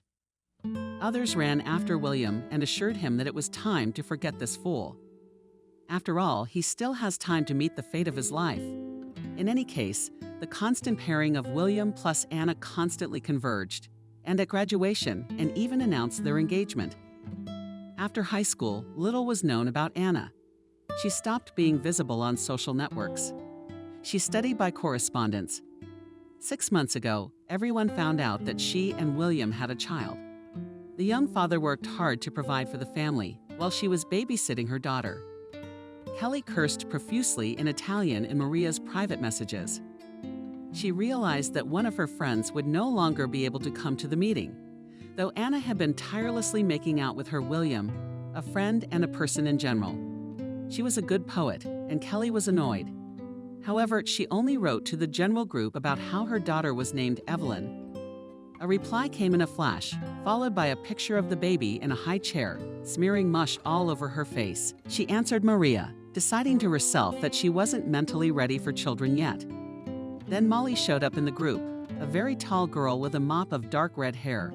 Others ran after William and assured him that it was time to forget this fool. After all, he still has time to meet the fate of his life. In any case, the constant pairing of William plus Anna constantly converged, and at graduation, and even announced their engagement. After high school, little was known about Anna. She stopped being visible on social networks. She studied by correspondence. 6 months ago, everyone found out that she and William had a child. The young father worked hard to provide for the family while she was babysitting her daughter. Kelly cursed profusely in Italian in Maria's private messages. She realized that one of her friends would no longer be able to come to the meeting. Though Anna had been tirelessly making out with her William, a friend and a person in general. She was a good poet, and Kelly was annoyed. However, she only wrote to the general group about how her daughter was named Evelyn. A reply came in a flash, followed by a picture of the baby in a high chair, smearing mush all over her face. She answered Maria, deciding to herself that she wasn't mentally ready for children yet. Then Molly showed up in the group, a very tall girl with a mop of dark red hair.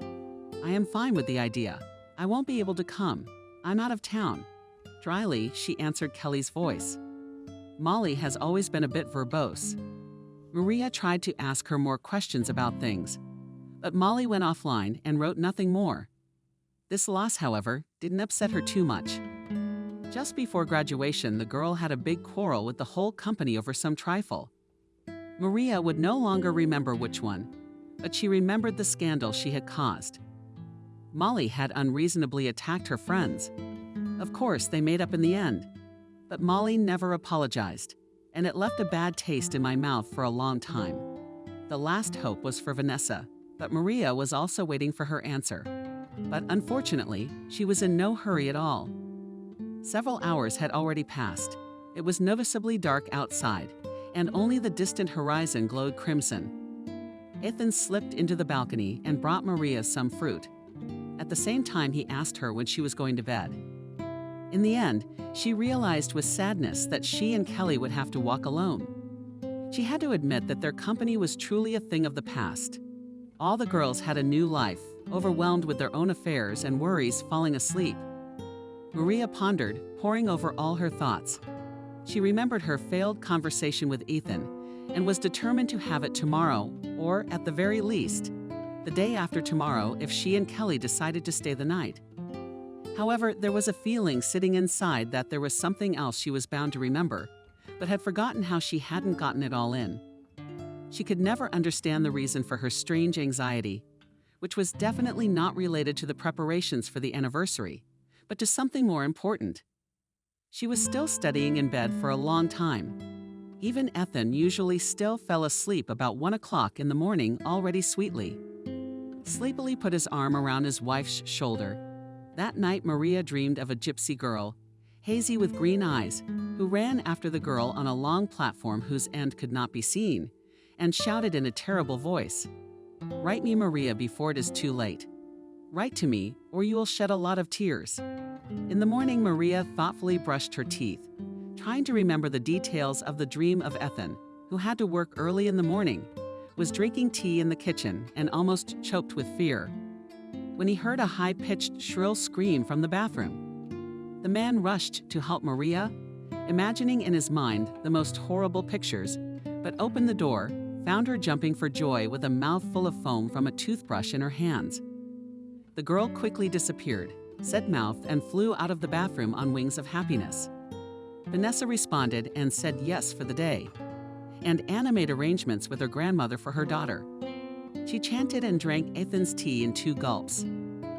"I am fine with the idea. I won't be able to come. I'm out of town." Dryly, she answered Kelly's voice. Molly has always been a bit verbose. Maria tried to ask her more questions about things, but Molly went offline and wrote nothing more. This loss, however, didn't upset her too much. Just before graduation, the girl had a big quarrel with the whole company over some trifle. Maria would no longer remember which one, but she remembered the scandal she had caused. Molly had unreasonably attacked her friends. Of course, they made up in the end. But Molly never apologized, and it left a bad taste in my mouth for a long time. The last hope was for Vanessa, but Maria was also waiting for her answer. But unfortunately, she was in no hurry at all. Several hours had already passed. It was noticeably dark outside, and only the distant horizon glowed crimson. Ethan slipped into the balcony and brought Maria some fruit. At the same time, he asked her when she was going to bed. In the end, she realized with sadness that she and Kelly would have to walk alone. She had to admit that their company was truly a thing of the past. All the girls had a new life, overwhelmed with their own affairs and worries, falling asleep. Maria pondered, poring over all her thoughts. She remembered her failed conversation with Ethan and was determined to have it tomorrow, or at the very least, the day after tomorrow if she and Kelly decided to stay the night. However, there was a feeling sitting inside that there was something else she was bound to remember, but had forgotten how she hadn't gotten it all in. She could never understand the reason for her strange anxiety, which was definitely not related to the preparations for the anniversary, but to something more important. She was still studying in bed for a long time. Even Ethan usually still fell asleep about 1 o'clock in the morning already sweetly. Sleepily put his arm around his wife's shoulder. That night Maria dreamed of a gypsy girl, hazy with green eyes, who ran after the girl on a long platform whose end could not be seen, and shouted in a terrible voice, "Write me, Maria, before it is too late. Write to me, or you will shed a lot of tears." In the morning, Maria thoughtfully brushed her teeth, trying to remember the details of the dream of Ethan, who had to work early in the morning, was drinking tea in the kitchen, and almost choked with fear, when he heard a high-pitched, shrill scream from the bathroom. The man rushed to help Maria, imagining in his mind the most horrible pictures, but opened the door, found her jumping for joy with a mouthful of foam from a toothbrush in her hands. The girl quickly disappeared, said mouth, and flew out of the bathroom on wings of happiness. Vanessa responded and said yes for the day, and Anna made arrangements with her grandmother for her daughter. She chanted and drank Ethan's tea in 2 gulps.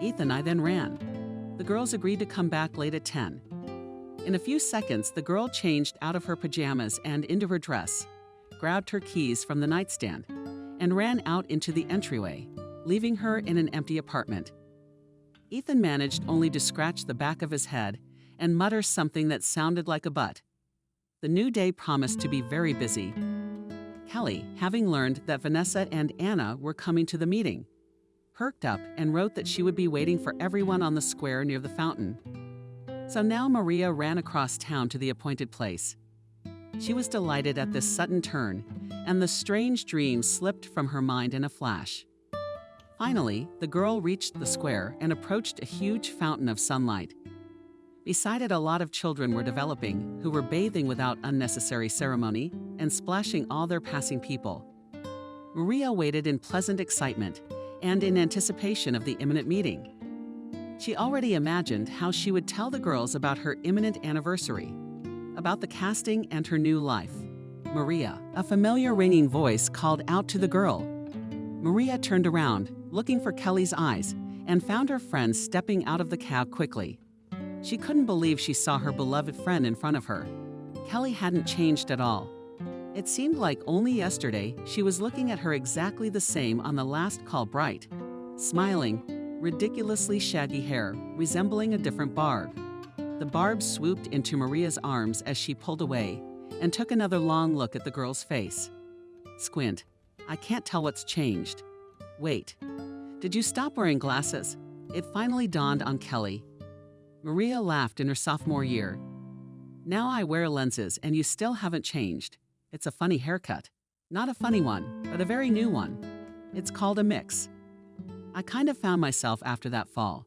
Ethan and I then ran. The girls agreed to come back late at 10. In a few seconds, the girl changed out of her pajamas and into her dress, grabbed her keys from the nightstand, and ran out into the entryway, leaving her in an empty apartment. Ethan managed only to scratch the back of his head and mutter something that sounded like a butt. The new day promised to be very busy. Kelly, having learned that Vanessa and Anna were coming to the meeting, perked up and wrote that she would be waiting for everyone on the square near the fountain. So now Maria ran across town to the appointed place. She was delighted at this sudden turn, and the strange dream slipped from her mind in a flash. Finally, the girl reached the square and approached a huge fountain of sunlight. Beside it, a lot of children were developing, who were bathing without unnecessary ceremony and splashing all their passing people. Maria waited in pleasant excitement and in anticipation of the imminent meeting. She already imagined how she would tell the girls about her imminent anniversary, about the casting and her new life. "Maria," a familiar ringing voice called out to the girl. Maria turned around, looking for Kelly's eyes, and found her friend stepping out of the cab quickly. She couldn't believe she saw her beloved friend in front of her. Kelly hadn't changed at all. It seemed like only yesterday she was looking at her exactly the same on the last call, bright, smiling, ridiculously shaggy hair, resembling a different barb. The barb swooped into Maria's arms as she pulled away and took another long look at the girl's face. "Squint. I can't tell what's changed. Wait. Did you stop wearing glasses?" It finally dawned on Kelly. Maria laughed in her sophomore year. "Now I wear lenses and you still haven't changed. It's a funny haircut. Not a funny one, but a very new one. It's called a mix. I kind of found myself after that fall.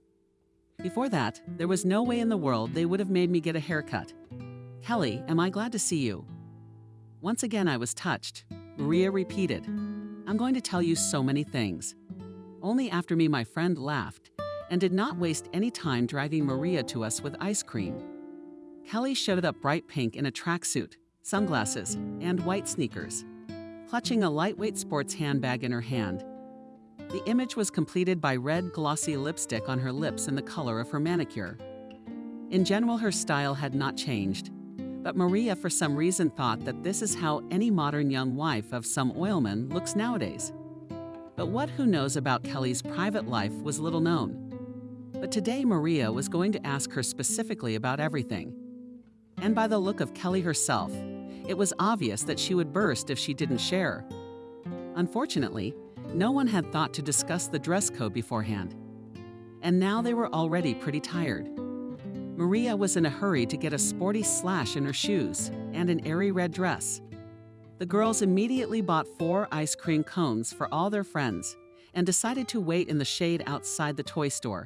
Before that, there was no way in the world they would have made me get a haircut. Kelly, am I glad to see you?" Once again I was touched. Maria repeated, "I'm going to tell you so many things." Only after me my friend laughed and did not waste any time driving Maria to us with ice cream. Kelly showed up bright pink in a tracksuit, sunglasses, and white sneakers, clutching a lightweight sports handbag in her hand. The image was completed by red glossy lipstick on her lips in the color of her manicure. In general, her style had not changed, but Maria for some reason thought that this is how any modern young wife of some oilman looks nowadays. But what who knows about Kelly's private life was little known. But today Maria was going to ask her specifically about everything. And by the look of Kelly herself, it was obvious that she would burst if she didn't share. Unfortunately, no one had thought to discuss the dress code beforehand. And now they were already pretty tired. Maria was in a hurry to get a sporty slash in her shoes and an airy red dress. The girls immediately bought 4 ice cream cones for all their friends and decided to wait in the shade outside the toy store.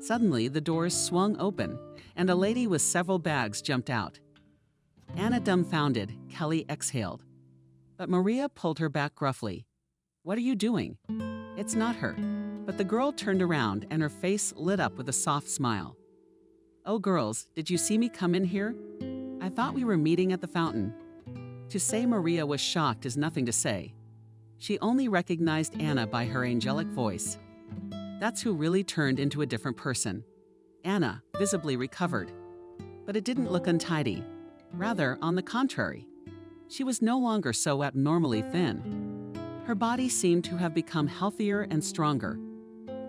Suddenly, the doors swung open, and a lady with several bags jumped out. Anna dumbfounded, Kelly exhaled. But Maria pulled her back gruffly. "What are you doing?" "It's not her." But the girl turned around, and her face lit up with a soft smile. "Oh, girls, did you see me come in here? I thought we were meeting at the fountain." To say Maria was shocked is nothing to say. She only recognized Anna by her angelic voice. That's who really turned into a different person. Anna, visibly recovered. But it didn't look untidy. Rather, on the contrary. She was no longer so abnormally thin. Her body seemed to have become healthier and stronger.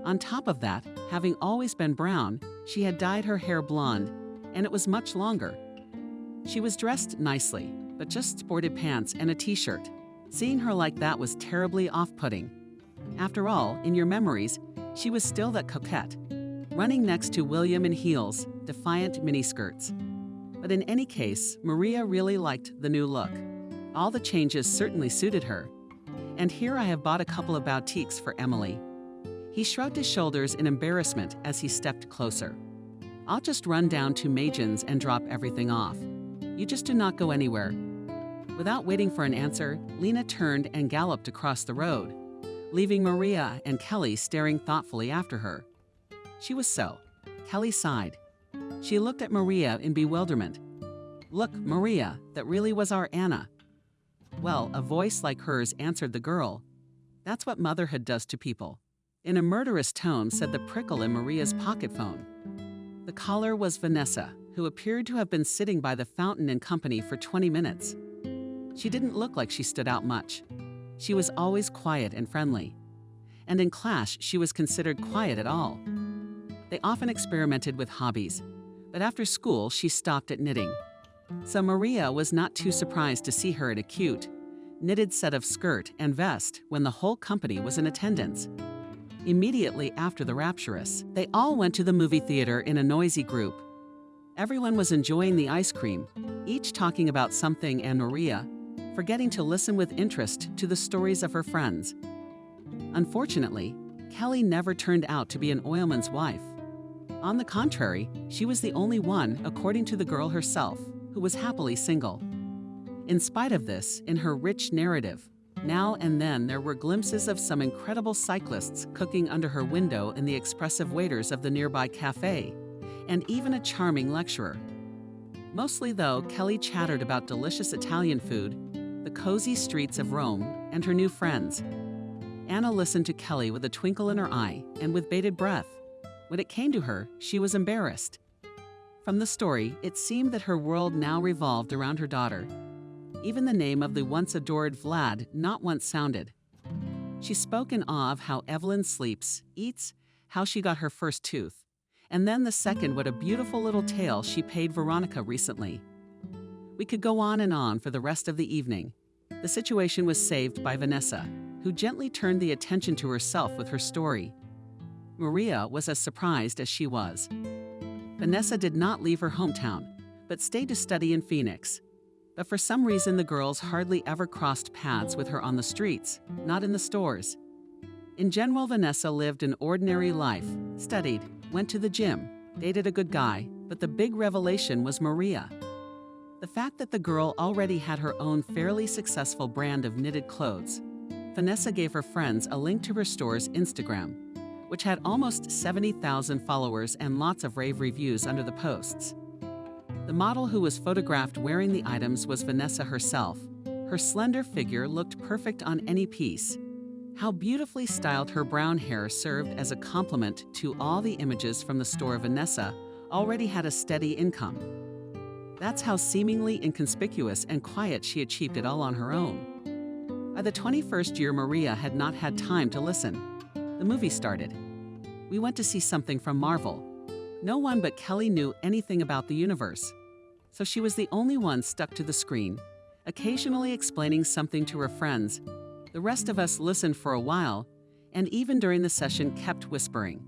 On top of that, having always been brown, she had dyed her hair blonde, and it was much longer. She was dressed nicely, but just sported pants and a t-shirt. Seeing her like that was terribly off-putting. After all, in your memories, she was still that coquette, running next to William in heels, defiant miniskirts. But in any case, Maria really liked the new look. All the changes certainly suited her. And here I have bought a couple of boutiques for Emily. He shrugged his shoulders in embarrassment as he stepped closer. I'll just run down to Magen's and drop everything off. You just do not go anywhere. Without waiting for an answer, Lena turned and galloped across the road, leaving Maria and Kelly staring thoughtfully after her. She was so. Kelly sighed. She looked at Maria in bewilderment. Look, Maria, that really was our Anna. Well, a voice like hers answered the girl. That's what motherhood does to people. In a murderous tone said the prickle in Maria's pocket phone. The caller was Vanessa, who appeared to have been sitting by the fountain in company for 20 minutes. She didn't look like she stood out much. She was always quiet and friendly. And in class, she was considered quiet at all. They often experimented with hobbies, but after school, she stopped at knitting. So Maria was not too surprised to see her in a cute, knitted set of skirt and vest when the whole company was in attendance. Immediately after the rapturous, they all went to the movie theater in a noisy group. Everyone was enjoying the ice cream, each talking about something, and Maria, forgetting to listen with interest to the stories of her friends. Unfortunately, Kelly never turned out to be an oilman's wife. On the contrary, she was the only one, according to the girl herself, who was happily single. In spite of this, in her rich narrative, now and then there were glimpses of some incredible cyclists cooking under her window and the expressive waiters of the nearby cafe, and even a charming lecturer. Mostly, though, Kelly chattered about delicious Italian food, the cozy streets of Rome, and her new friends. Anna listened to Kelly with a twinkle in her eye and with bated breath. When it came to her, she was embarrassed. From the story, it seemed that her world now revolved around her daughter. Even the name of the once adored Vlad not once sounded. She spoke in awe of how Evelyn sleeps, eats, how she got her first tooth, and then the second what a beautiful little tale she paid Veronica recently. We could go on and on for the rest of the evening. The situation was saved by Vanessa, who gently turned the attention to herself with her story. Maria was as surprised as she was. Vanessa did not leave her hometown, but stayed to study in Phoenix. But for some reason, the girls hardly ever crossed paths with her on the streets, not in the stores. In general, Vanessa lived an ordinary life, studied, went to the gym, dated a good guy, but the big revelation was Maria. The fact that the girl already had her own fairly successful brand of knitted clothes. Vanessa gave her friends a link to her store's Instagram, which had almost 70,000 followers and lots of rave reviews under the posts. The model who was photographed wearing the items was Vanessa herself. Her slender figure looked perfect on any piece. How beautifully styled her brown hair served as a complement to all the images from the store. Vanessa already had a steady income. That's how seemingly inconspicuous and quiet she achieved it all on her own. By the 21st year, Maria had not had time to listen. The movie started. We went to see something from Marvel. No one but Kelly knew anything about the universe, so she was the only one stuck to the screen, occasionally explaining something to her friends. The rest of us listened for a while, and even during the session kept whispering.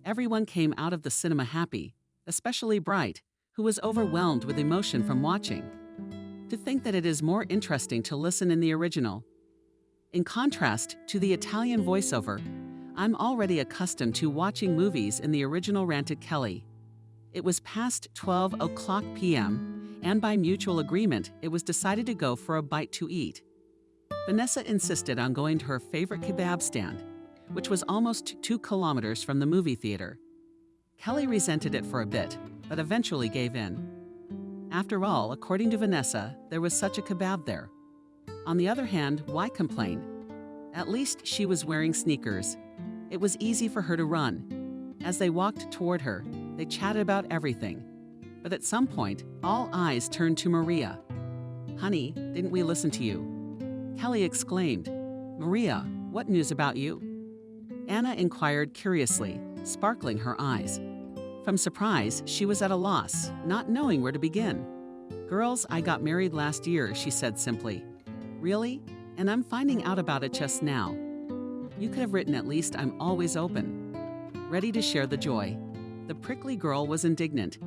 Everyone came out of the cinema happy, especially Bright, who was overwhelmed with emotion from watching. To think that it is more interesting to listen in the original. In contrast to the Italian voiceover, I'm already accustomed to watching movies in the original, ranted Kelly. It was past 12:00 p.m., and by mutual agreement, it was decided to go for a bite to eat. Vanessa insisted on going to her favorite kebab stand, which was almost 2 kilometers from the movie theater. Kelly resented it for a bit, but eventually gave in. After all, according to Vanessa, there was such a kebab there. On the other hand, why complain? At least she was wearing sneakers. It was easy for her to run. As they walked toward her, they chatted about everything. But at some point, all eyes turned to Maria. "Honey, didn't we listen to you?" Kelly exclaimed. "Maria, what news about you?" Anna inquired curiously, sparkling her eyes. From surprise, she was at a loss, not knowing where to begin. "Girls, I got married last year," she said simply. "Really? And I'm finding out about it just now." You could have written at least, "I'm always open." Ready to share the joy. The prickly girl was indignant.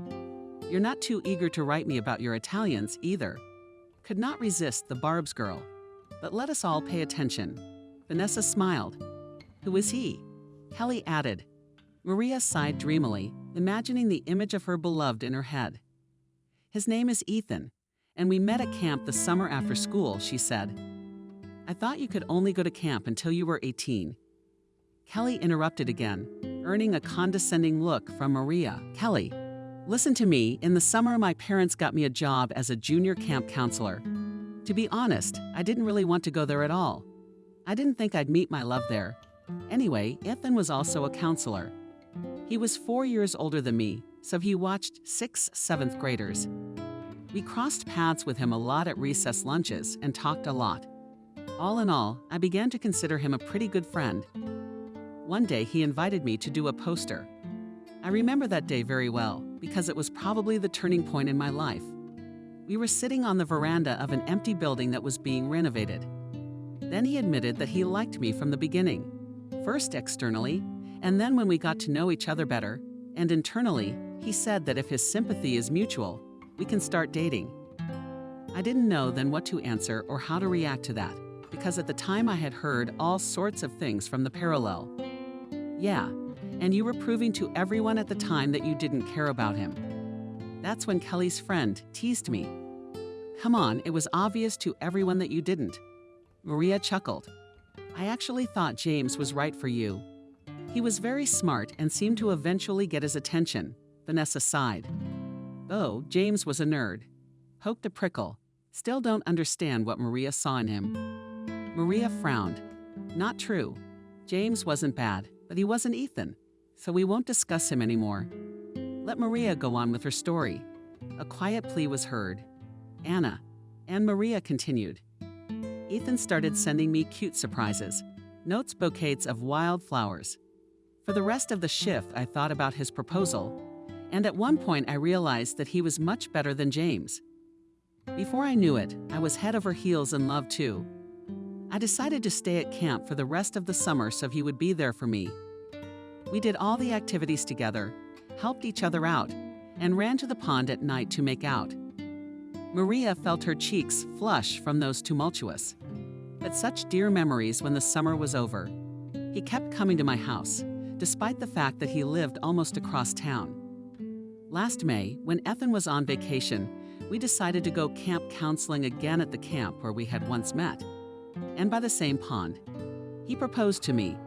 "You're not too eager to write me about your Italians, either." Could not resist the Barb's girl. But let us all pay attention. Vanessa smiled. "Who is he?" Kelly added. Maria sighed dreamily, imagining the image of her beloved in her head. "His name is Ethan, and we met at camp the summer after school," she said. "I thought you could only go to camp until you were 18. Kelly interrupted again, earning a condescending look from Maria. "Kelly, listen to me. In the summer, my parents got me a job as a junior camp counselor. To be honest, I didn't really want to go there at all. I didn't think I'd meet my love there. Anyway, Ethan was also a counselor. He was 4 years older than me, so he watched 6th, 7th graders. We crossed paths with him a lot at recess lunches and talked a lot. All in all, I began to consider him a pretty good friend. One day, he invited me to do a poster. I remember that day very well, because it was probably the turning point in my life. We were sitting on the veranda of an empty building that was being renovated. Then he admitted that he liked me from the beginning, first externally, and then when we got to know each other better, and internally, he said that if his sympathy is mutual, we can start dating. I didn't know then what to answer or how to react to that, because at the time I had heard all sorts of things from the parallel. Yeah, and you were proving to everyone at the time that you didn't care about him. That's when Kelly's friend teased me. Come on, it was obvious to everyone that you didn't. Maria chuckled. I actually thought James was right for you. He was very smart and seemed to eventually get his attention. Vanessa sighed. Oh, James was a nerd. Poked a prickle. Still don't understand what Maria saw in him. Maria frowned. Not true. James wasn't bad, but he wasn't Ethan, so we won't discuss him anymore. Let Maria go on with her story. A quiet plea was heard. Anna. And Maria continued. Ethan started sending me cute surprises, notes, bouquets of wild flowers. For the rest of the shift, I thought about his proposal, and at one point I realized that he was much better than James. Before I knew it, I was head over heels in love too. I decided to stay at camp for the rest of the summer so he would be there for me. We did all the activities together, helped each other out, and ran to the pond at night to make out. Maria felt her cheeks flush from those tumultuous, but such dear memories when the summer was over. He kept coming to my house, despite the fact that he lived almost across town. Last May, when Ethan was on vacation, we decided to go camp counseling again at the camp where we had once met, and by the same pond. He proposed to me.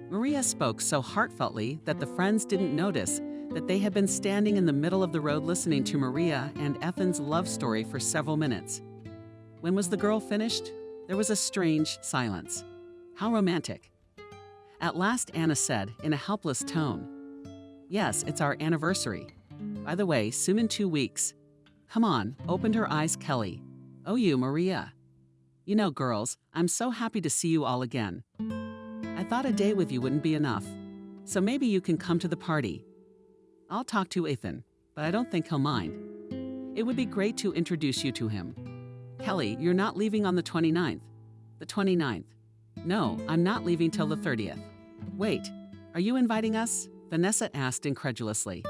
Maria spoke so heartfeltly that the friends didn't notice that they had been standing in the middle of the road listening to Maria and Ethan's love story for several minutes. When was the girl finished? There was a strange silence. How romantic. At last, Anna said, in a helpless tone, Yes, it's our anniversary. By the way, soon in 2 weeks. Come on, opened her eyes Kelly. Oh, you, Maria. You know, girls, I'm so happy to see you all again. I thought a day with you wouldn't be enough, so maybe you can come to the party. I'll talk to Ethan, but I don't think he'll mind. It would be great to introduce you to him. Kelly, you're not leaving on the 29th. The 29th. No, I'm not leaving till the 30th. Wait, are you inviting us? Vanessa asked incredulously.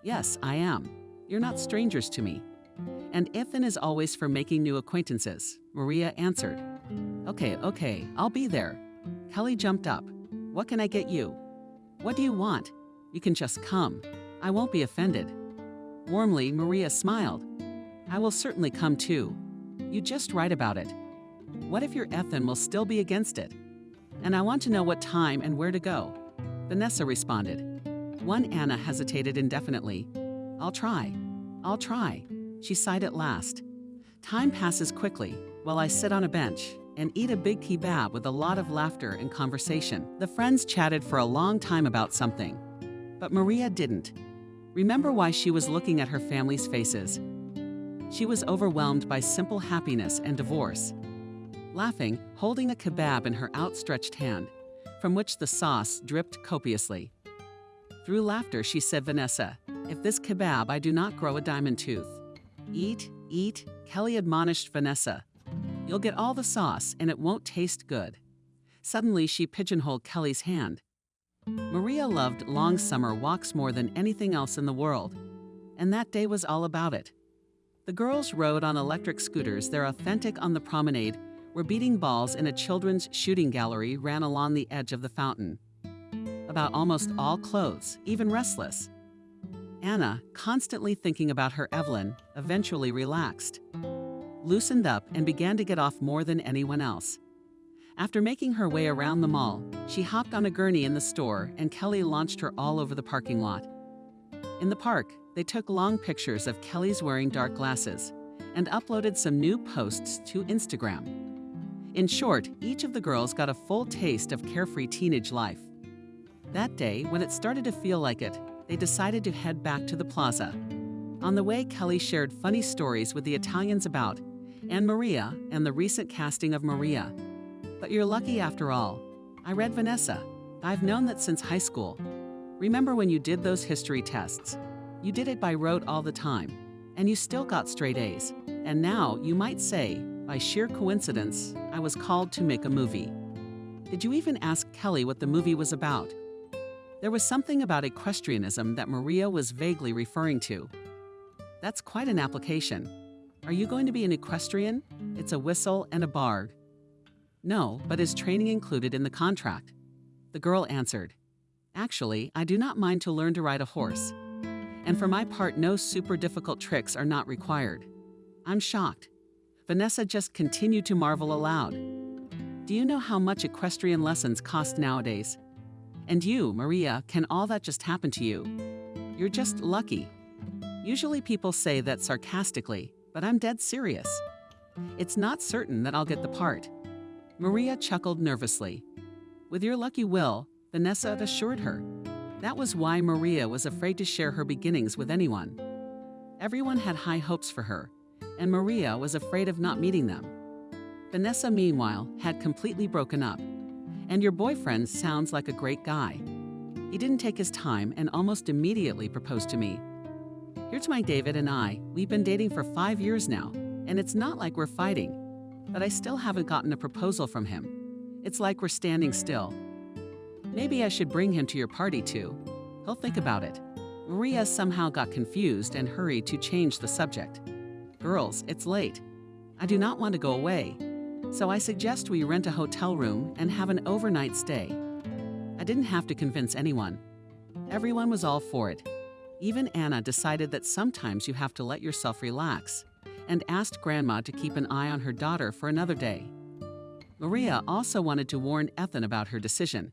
Yes, I am. You're not strangers to me. And Ethan is always for making new acquaintances, Maria answered. Okay, I'll be there. Kelly jumped up. What can I get you? What do you want? You can just come. I won't be offended. Warmly, Maria smiled. I will certainly come too. You just write about it. What if your Ethan will still be against it? And I want to know what time and where to go. Vanessa responded. One Anna hesitated indefinitely. I'll try. She sighed at last. Time passes quickly while I sit on a bench and eat a big kebab with a lot of laughter and conversation. The friends chatted for a long time about something, but Maria didn't. Remember why she was looking at her family's faces. She was overwhelmed by simple happiness and divorce. Laughing, holding a kebab in her outstretched hand, from which the sauce dripped copiously. Through laughter, she said, "Vanessa, if this kebab, I do not grow a diamond tooth." "Eat, eat," Kelly admonished Vanessa. "You'll get all the sauce, and it won't taste good." Suddenly, she pigeonholed Kelly's hand. Maria loved long summer walks more than anything else in the world, and that day was all about it. The girls rode on electric scooters, their authentic on the promenade, where beating balls in a children's shooting gallery ran along the edge of the fountain. About almost all clothes, even restless. Anna, constantly thinking about her Evelyn, eventually relaxed, loosened up, and began to get off more than anyone else. After making her way around the mall, she hopped on a gurney in the store, and Kelly launched her all over the parking lot. In the park, they took long pictures of Kelly's wearing dark glasses and uploaded some new posts to Instagram. In short, each of the girls got a full taste of carefree teenage life. That day, when it started to feel like it, they decided to head back to the plaza. On the way, Kelly shared funny stories with the Italians about Anne Maria and the recent casting of Maria. "But you're lucky after all. I read Vanessa. I've known that since high school. Remember when you did those history tests? You did it by rote all the time, and you still got straight A's. And now, you might say, by sheer coincidence, I was called to make a movie." Did you even ask Kelly what the movie was about? There was something about equestrianism that Maria was vaguely referring to. "That's quite an application. Are you going to be an equestrian? It's a whistle and a bar." "No, but is training included in the contract?" The girl answered, "Actually, I do not mind to learn to ride a horse. And for my part, no super difficult tricks are not required." I'm shocked. Vanessa just continued to marvel aloud. "Do you know how much equestrian lessons cost nowadays? And you, Maria, can all that just happen to you? You're just lucky." Usually people say that sarcastically, but I'm dead serious. It's not certain that I'll get the part. Maria chuckled nervously. With your lucky will, Vanessa assured her. That was why Maria was afraid to share her beginnings with anyone. Everyone had high hopes for her, and Maria was afraid of not meeting them. Vanessa, meanwhile, had completely broken up. "And your boyfriend sounds like a great guy. He didn't take his time and almost immediately proposed to me. Here's my David and we've been dating for 5 years now, and it's not like we're fighting. But I still haven't gotten a proposal from him. It's like we're standing still. Maybe I should bring him to your party too. He'll think about it." Maria somehow got confused and hurried to change the subject. "Girls, it's late. I do not want to go away. So I suggest we rent a hotel room and have an overnight stay." I didn't have to convince anyone. Everyone was all for it. Even Anna decided that sometimes you have to let yourself relax, and asked Grandma to keep an eye on her daughter for another day. Maria also wanted to warn Ethan about her decision,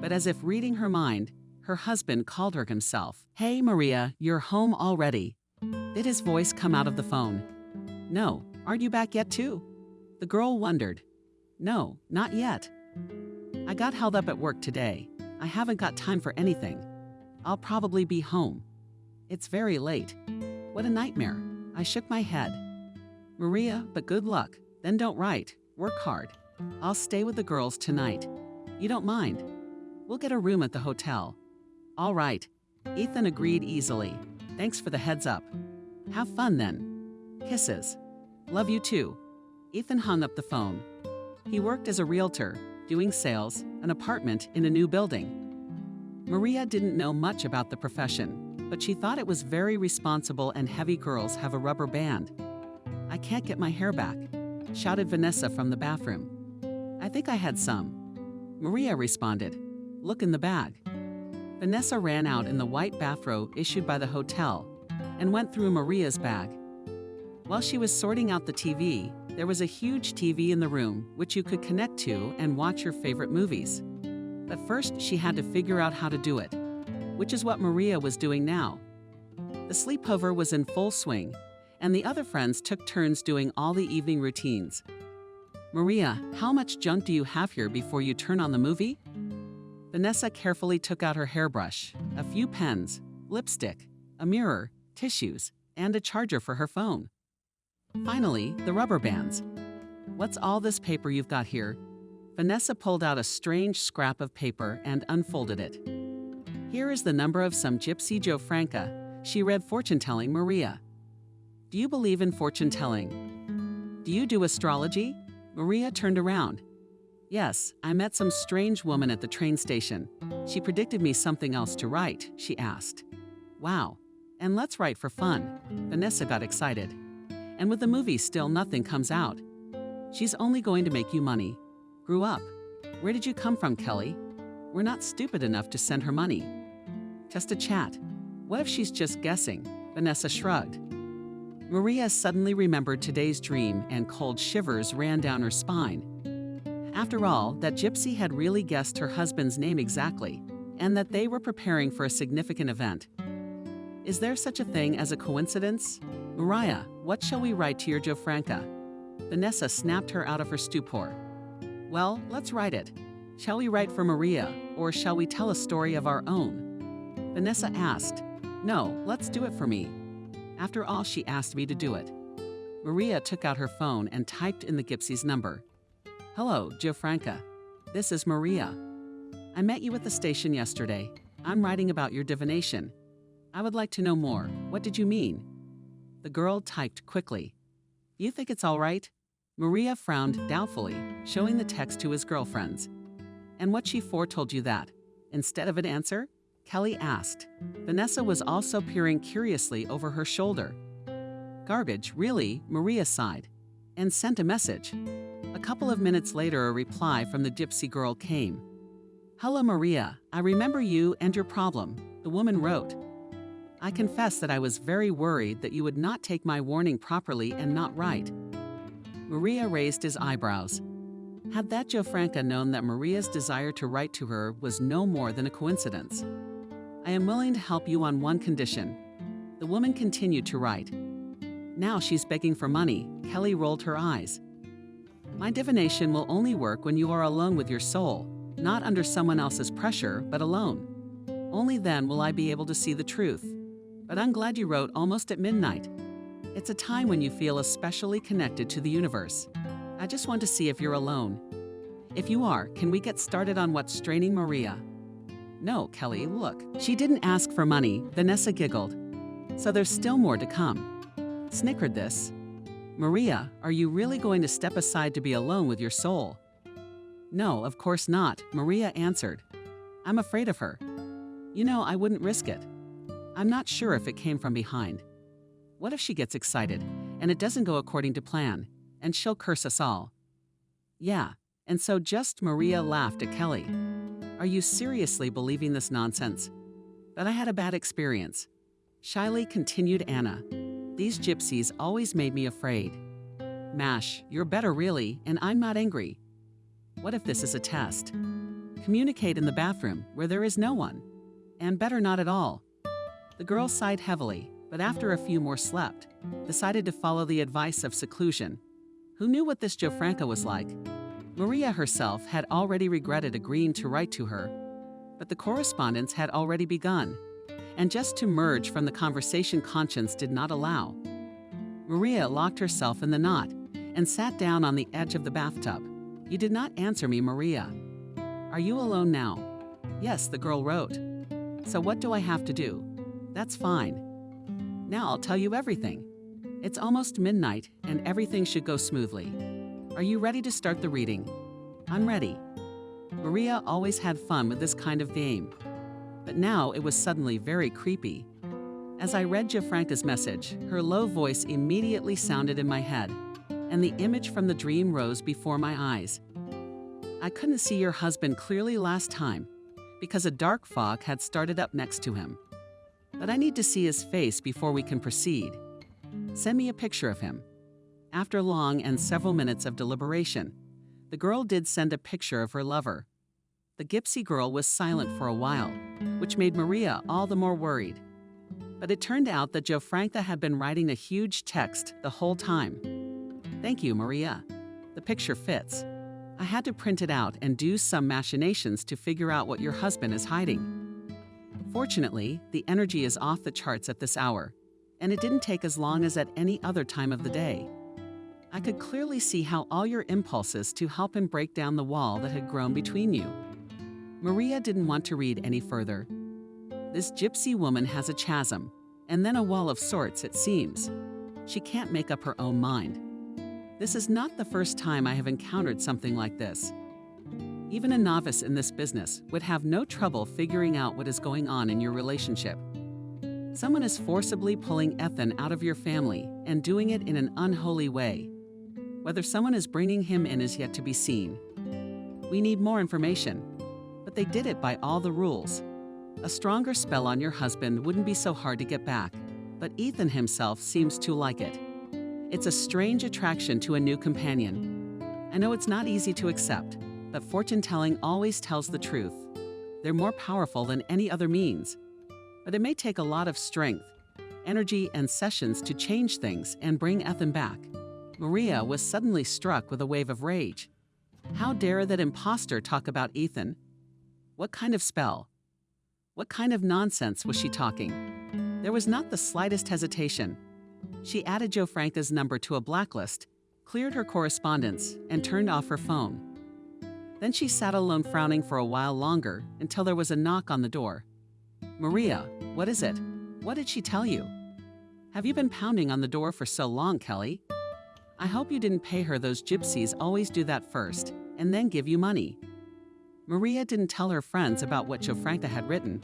but as if reading her mind, her husband called her himself. "Hey, Maria, you're home already." Did his voice come out of the phone? "No, aren't you back yet too?" The girl wondered. "No, not yet. I got held up at work today. I haven't got time for anything. I'll probably be home. It's very late." What a nightmare. I shook my head. "Maria, but good luck. Then don't write. Work hard. I'll stay with the girls tonight. You don't mind? We'll get a room at the hotel." "All right." Ethan agreed easily. "Thanks for the heads up. Have fun then. Kisses. Love you too." Ethan hung up the phone. He worked as a realtor, doing sales, an apartment in a new building. Maria didn't know much about the profession, but she thought it was very responsible and heavy girls have a rubber band. "I can't get my hair back," shouted Vanessa from the bathroom. "I think I had some." Maria responded, "Look in the bag." Vanessa ran out in the white bathrobe issued by the hotel and went through Maria's bag. While she was sorting out the TV, there was a huge TV in the room which you could connect to and watch your favorite movies. But first, she had to figure out how to do it, which is what Maria was doing now. The sleepover was in full swing, and the other friends took turns doing all the evening routines. "Maria, how much junk do you have here before you turn on the movie?" Vanessa carefully took out her hairbrush, a few pens, lipstick, a mirror, tissues, and a charger for her phone. Finally, the rubber bands. "What's all this paper you've got here?" Vanessa pulled out a strange scrap of paper and unfolded it. Here is the number of some Gypsy Joe Franca. She read fortune-telling Maria. Do you believe in fortune-telling? Do you do astrology? Maria turned around. Yes, I met some strange woman at the train station. She predicted me something else to write, she asked. Wow, and let's write for fun. Vanessa got excited. And with the movie still nothing comes out. She's only going to make you money. Grew up. Where did you come from, Kelly? We're not stupid enough to send her money. Just a chat. What if she's just guessing? Vanessa shrugged. Maria suddenly remembered today's dream and cold shivers ran down her spine. After all, that Gypsy had really guessed her husband's name exactly, and that they were preparing for a significant event. Is there such a thing as a coincidence? Mariah, what shall we write to your Joe Franca? Vanessa snapped her out of her stupor. Well, let's write it. Shall we write for Maria, or shall we tell a story of our own? Vanessa asked. No, let's do it for me. After all, she asked me to do it. Maria took out her phone and typed in the Gypsy's number. Hello, Joe Franca. This is Maria. I met you at the station yesterday. I'm writing about your divination. I would like to know more. What did you mean? The girl typed quickly. You think it's all right? Maria frowned doubtfully, showing the text to his girlfriends. And what she foretold you that? Instead of an answer? Kelly asked. Vanessa was also peering curiously over her shoulder. Garbage, really? Maria sighed. And sent a message. A couple of minutes later, a reply from the Gypsy girl came. Hello, Maria. I remember you and your problem. The woman wrote. I confess that I was very worried that you would not take my warning properly and not write. Maria raised his eyebrows. Had that Joe Franca known that Maria's desire to write to her was no more than a coincidence. I am willing to help you on one condition. The woman continued to write. Now she's begging for money. Kelly rolled her eyes. My divination will only work when you are alone with your soul, not under someone else's pressure, but alone. Only then will I be able to see the truth. But I'm glad you wrote almost at midnight. It's a time when you feel especially connected to the universe. I just want to see if you're alone. If you are, can we get started on what's straining Maria? No, Kelly, look. She didn't ask for money, Vanessa giggled. So there's still more to come. Snickered this. Maria, are you really going to step aside to be alone with your soul? No, of course not, Maria answered. I'm afraid of her. You know, I wouldn't risk it. I'm not sure if it came from behind. What if she gets excited, and it doesn't go according to plan, and she'll curse us all? Yeah, and so just Maria laughed at Kelly. Are you seriously believing this nonsense? But I had a bad experience. Shyly continued Anna. These gypsies always made me afraid. Mash, you're better really, and I'm not angry. What if this is a test? Communicate in the bathroom, where there is no one. And better not at all. The girl sighed heavily, but after a few more slept, decided to follow the advice of seclusion. Who knew what this Joe Franca was like? Maria herself had already regretted agreeing to write to her, but the correspondence had already begun, and just to merge from the conversation conscience did not allow. Maria locked herself in the knot and sat down on the edge of the bathtub. You did not answer me, Maria. Are you alone now? Yes, the girl wrote. So what do I have to do? That's fine. Now I'll tell you everything. It's almost midnight and everything should go smoothly. Are you ready to start the reading? I'm ready. Maria always had fun with this kind of game, but now it was suddenly very creepy. As I read Joe Franca's message, her low voice immediately sounded in my head, and the image from the dream rose before my eyes. I couldn't see your husband clearly last time because a dark fog had started up next to him. But I need to see his face before we can proceed. Send me a picture of him. After long and several minutes of deliberation, the girl did send a picture of her lover. The Gypsy girl was silent for a while, which made Maria all the more worried. But it turned out that Joe Franca had been writing a huge text the whole time. Thank you, Maria. The picture fits. I had to print it out and do some machinations to figure out what your husband is hiding. Fortunately, the energy is off the charts at this hour, and it didn't take as long as at any other time of the day. I could clearly see how all your impulses to help him break down the wall that had grown between you. Maria didn't want to read any further. This gypsy woman has a chasm, and then a wall of sorts, it seems. She can't make up her own mind. This is not the first time I have encountered something like this. Even a novice in this business would have no trouble figuring out what is going on in your relationship. Someone is forcibly pulling Ethan out of your family and doing it in an unholy way. Whether someone is bringing him in is yet to be seen. We need more information, but they did it by all the rules. A stronger spell on your husband wouldn't be so hard to get back, but Ethan himself seems to like it. It's a strange attraction to a new companion. I know it's not easy to accept, but fortune-telling always tells the truth. They're more powerful than any other means. But it may take a lot of strength, energy, and sessions to change things and bring Ethan back. Maria was suddenly struck with a wave of rage. How dare that imposter talk about Ethan? What kind of spell? What kind of nonsense was she talking? There was not the slightest hesitation. She added Joe Franca's number to a blacklist, cleared her correspondence, and turned off her phone. Then she sat alone frowning for a while longer until there was a knock on the door. "Maria, what is it? What did she tell you? Have you been pounding on the door for so long, Kelly? I hope you didn't pay her. Those gypsies always do that first, and then give you money." Maria didn't tell her friends about what Joe Franca had written.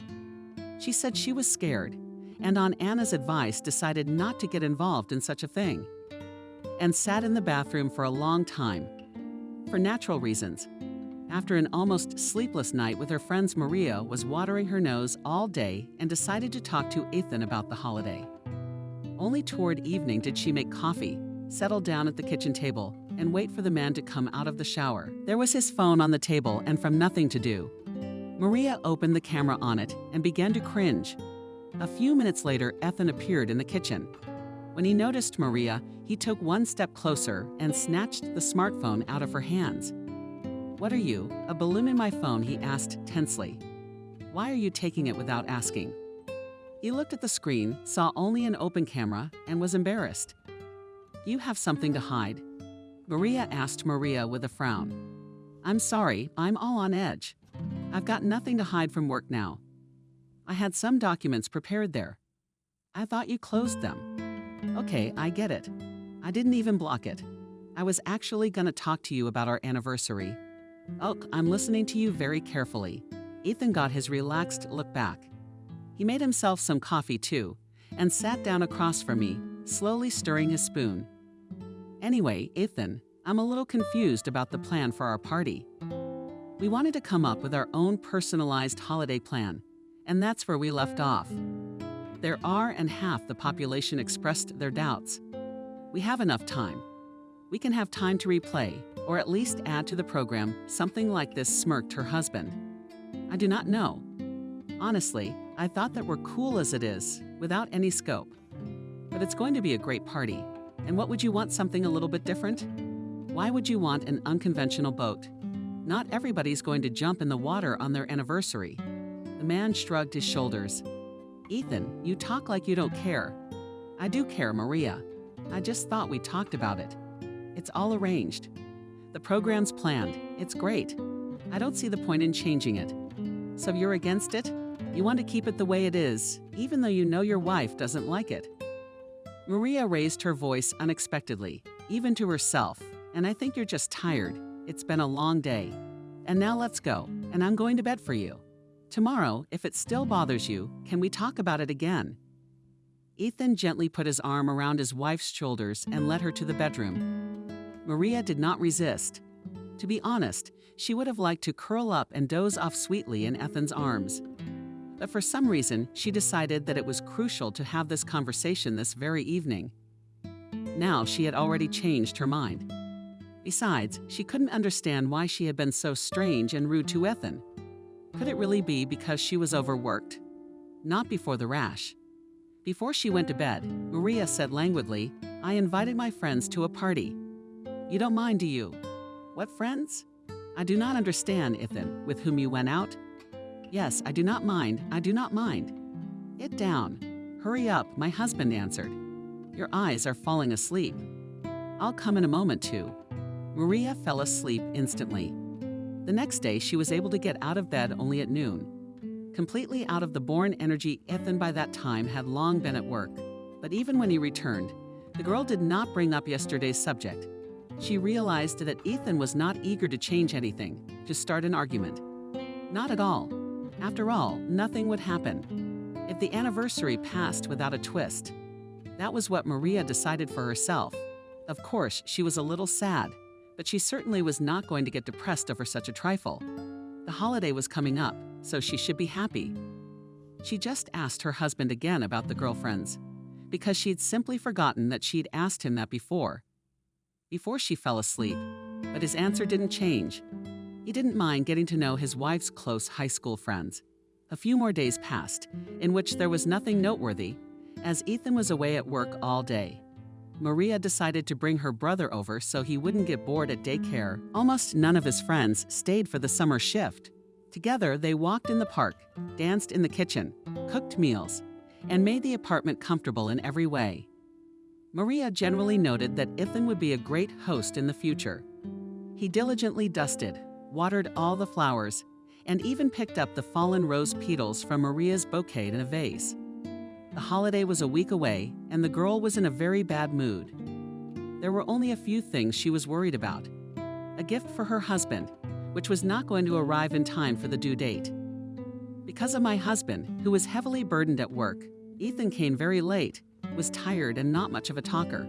She said she was scared, and on Anna's advice decided not to get involved in such a thing, and sat in the bathroom for a long time. For natural reasons. After an almost sleepless night with her friends, Maria was watering her nose all day and decided to talk to Ethan about the holiday. Only toward evening did she make coffee, settle down at the kitchen table, and wait for the man to come out of the shower. There was his phone on the table, and from nothing to do, Maria opened the camera on it and began to cringe. A few minutes later, Ethan appeared in the kitchen. When he noticed Maria, he took one step closer and snatched the smartphone out of her hands. "What are you, a balloon in my phone?" he asked tensely. "Why are you taking it without asking?" He looked at the screen, saw only an open camera, and was embarrassed. "Do you have something to hide?" Maria asked Maria with a frown. "I'm sorry, I'm all on edge. I've got nothing to hide from work now. I had some documents prepared there. I thought you closed them." "Okay, I get it. I didn't even block it. I was actually gonna talk to you about our anniversary." "Oh, I'm listening to you very carefully." Ethan got his relaxed look back. He made himself some coffee too, and sat down across from me, slowly stirring his spoon. "Anyway, Ethan, I'm a little confused about the plan for our party. We wanted to come up with our own personalized holiday plan, and that's where we left off. There are, and half the population expressed their doubts. We have enough time. We can have time to replay, or at least add to the program something like this," smirked her husband. "I do not know. Honestly, I thought that we're cool as it is, without any scope. But it's going to be a great party. And what would you want something a little bit different? Why would you want an unconventional boat? Not everybody's going to jump in the water on their anniversary." The man shrugged his shoulders. "Ethan, you talk like you don't care." "I do care, Maria. I just thought we talked about it. It's all arranged. The program's planned. It's great. I don't see the point in changing it. So you're against it? You want to keep it the way it is, even though you know your wife doesn't like it." Maria raised her voice unexpectedly, even to herself. "And I think you're just tired. It's been a long day. And now let's go, and I'm going to bed for you. Tomorrow, if it still bothers you, can we talk about it again?" Ethan gently put his arm around his wife's shoulders and led her to the bedroom. Maria did not resist. To be honest, she would have liked to curl up and doze off sweetly in Ethan's arms. But for some reason, she decided that it was crucial to have this conversation this very evening. Now she had already changed her mind. Besides, she couldn't understand why she had been so strange and rude to Ethan. Could it really be because she was overworked? Not before the rash. Before she went to bed, Maria said languidly, "I invited my friends to a party. You don't mind, do you?" "What friends?" "I do not understand, Ethan, with whom you went out." "Yes, I do not mind, I do not mind." "Get down. Hurry up," my husband answered. "Your eyes are falling asleep." "I'll come in a moment too." Maria fell asleep instantly. The next day, she was able to get out of bed only at noon. Completely out of the born energy, Ethan by that time had long been at work. But even when he returned, the girl did not bring up yesterday's subject. She realized that Ethan was not eager to change anything, to start an argument. Not at all. After all, nothing would happen. If the anniversary passed without a twist, that was what Maria decided for herself. Of course, she was a little sad, but she certainly was not going to get depressed over such a trifle. The holiday was coming up, so she should be happy. She just asked her husband again about the girlfriends, because she'd simply forgotten that she'd asked him that before she fell asleep, but his answer didn't change. He didn't mind getting to know his wife's close high school friends. A few more days passed, in which there was nothing noteworthy, as Ethan was away at work all day. Maria decided to bring her brother over so he wouldn't get bored at daycare. Almost none of his friends stayed for the summer shift. Together, they walked in the park, danced in the kitchen, cooked meals, and made the apartment comfortable in every way. Maria generally noted that Ethan would be a great host in the future. He diligently dusted, watered all the flowers, and even picked up the fallen rose petals from Maria's bouquet in a vase. The holiday was a week away, and the girl was in a very bad mood. There were only a few things she was worried about. A gift for her husband, which was not going to arrive in time for the due date. Because of my husband, who was heavily burdened at work, Ethan came very late, was tired and not much of a talker.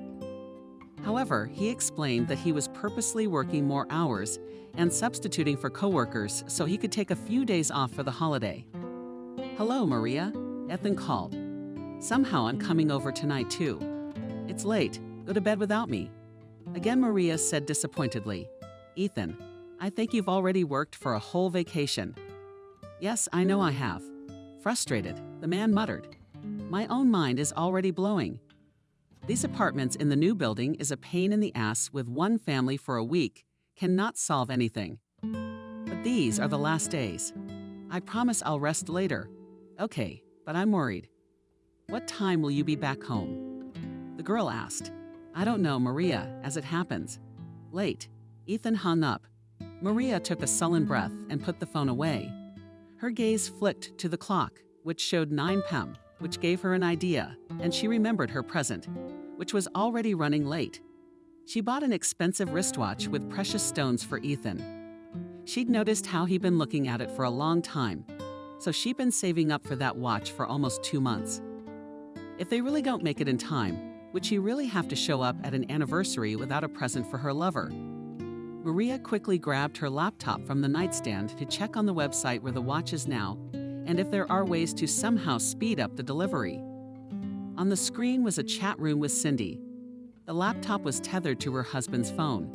However, he explained that he was purposely working more hours and substituting for coworkers so he could take a few days off for the holiday. "Hello, Maria," Ethan called. "Somehow I'm coming over tonight too. It's late. Go to bed without me." Again, Maria said disappointedly, "Ethan, I think you've already worked for a whole vacation." "Yes, I know I have." Frustrated, the man muttered, "My own mind is already blowing. These apartments in the new building is a pain in the ass with one family for a week, cannot solve anything. But these are the last days. I promise I'll rest later." "Okay, but I'm worried." "What time will you be back home?" The girl asked. "I don't know, Maria, as it happens." "Late." Ethan hung up. Maria took a sullen breath and put the phone away. Her gaze flicked to the clock, which showed 9 p.m., which gave her an idea, and she remembered her present, which was already running late. She bought an expensive wristwatch with precious stones for Ethan. She'd noticed how he'd been looking at it for a long time, so she'd been saving up for that watch for almost 2 months. If they really don't make it in time, would she really have to show up at an anniversary without a present for her lover? Maria quickly grabbed her laptop from the nightstand to check on the website where the watch is now, and if there are ways to somehow speed up the delivery. On the screen was a chat room with Cindy. The laptop was tethered to her husband's phone.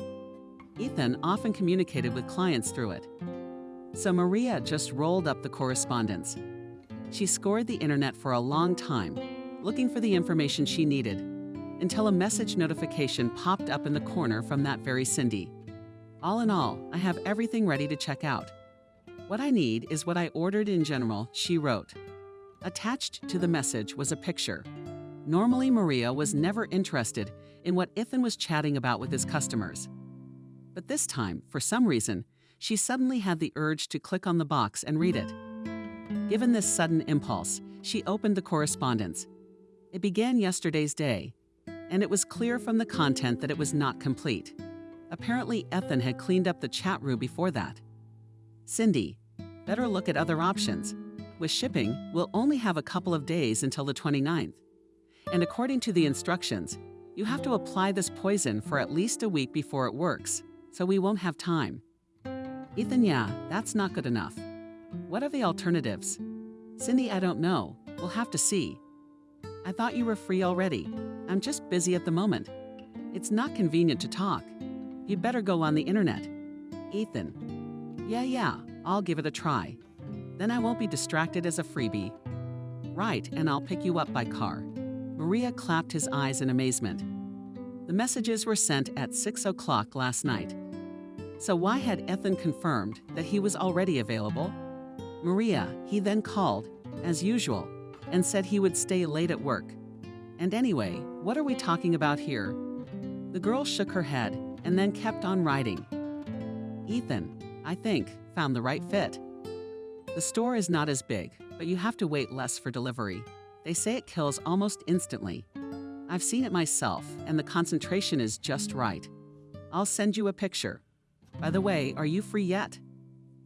Ethan often communicated with clients through it. So Maria just rolled up the correspondence. She scoured the internet for a long time, looking for the information she needed, until a message notification popped up in the corner from that very Cindy. "All in all, I have everything ready to check out. What I need is what I ordered in general," she wrote. Attached to the message was a picture. Normally, Maria was never interested in what Ethan was chatting about with his customers. But this time, for some reason, she suddenly had the urge to click on the box and read it. Given this sudden impulse, she opened the correspondence. It began yesterday's day, and it was clear from the content that it was not complete. Apparently, Ethan had cleaned up the chat room before that. "Cindy, better look at other options. With shipping, we'll only have a couple of days until the 29th. And according to the instructions, you have to apply this poison for at least a week before it works, so we won't have time." "Ethan, yeah, that's not good enough. What are the alternatives?" "Cindy, I don't know. We'll have to see." "I thought you were free already. I'm just busy at the moment. It's not convenient to talk. You'd better go on the internet." "Ethan, yeah, I'll give it a try. Then I won't be distracted as a freebie." "Right, and I'll pick you up by car." Maria clapped his eyes in amazement. The messages were sent at 6 o'clock last night. So why had Ethan confirmed that he was already available? Maria, he then called, as usual, and said he would stay late at work. And anyway, what are we talking about here? The girl shook her head and then kept on writing. "Ethan, I think, found the right fit." The store is not as big, but you have to wait less for delivery. They say it kills almost instantly. I've seen it myself, and the concentration is just right. I'll send you a picture. By the way, are you free yet?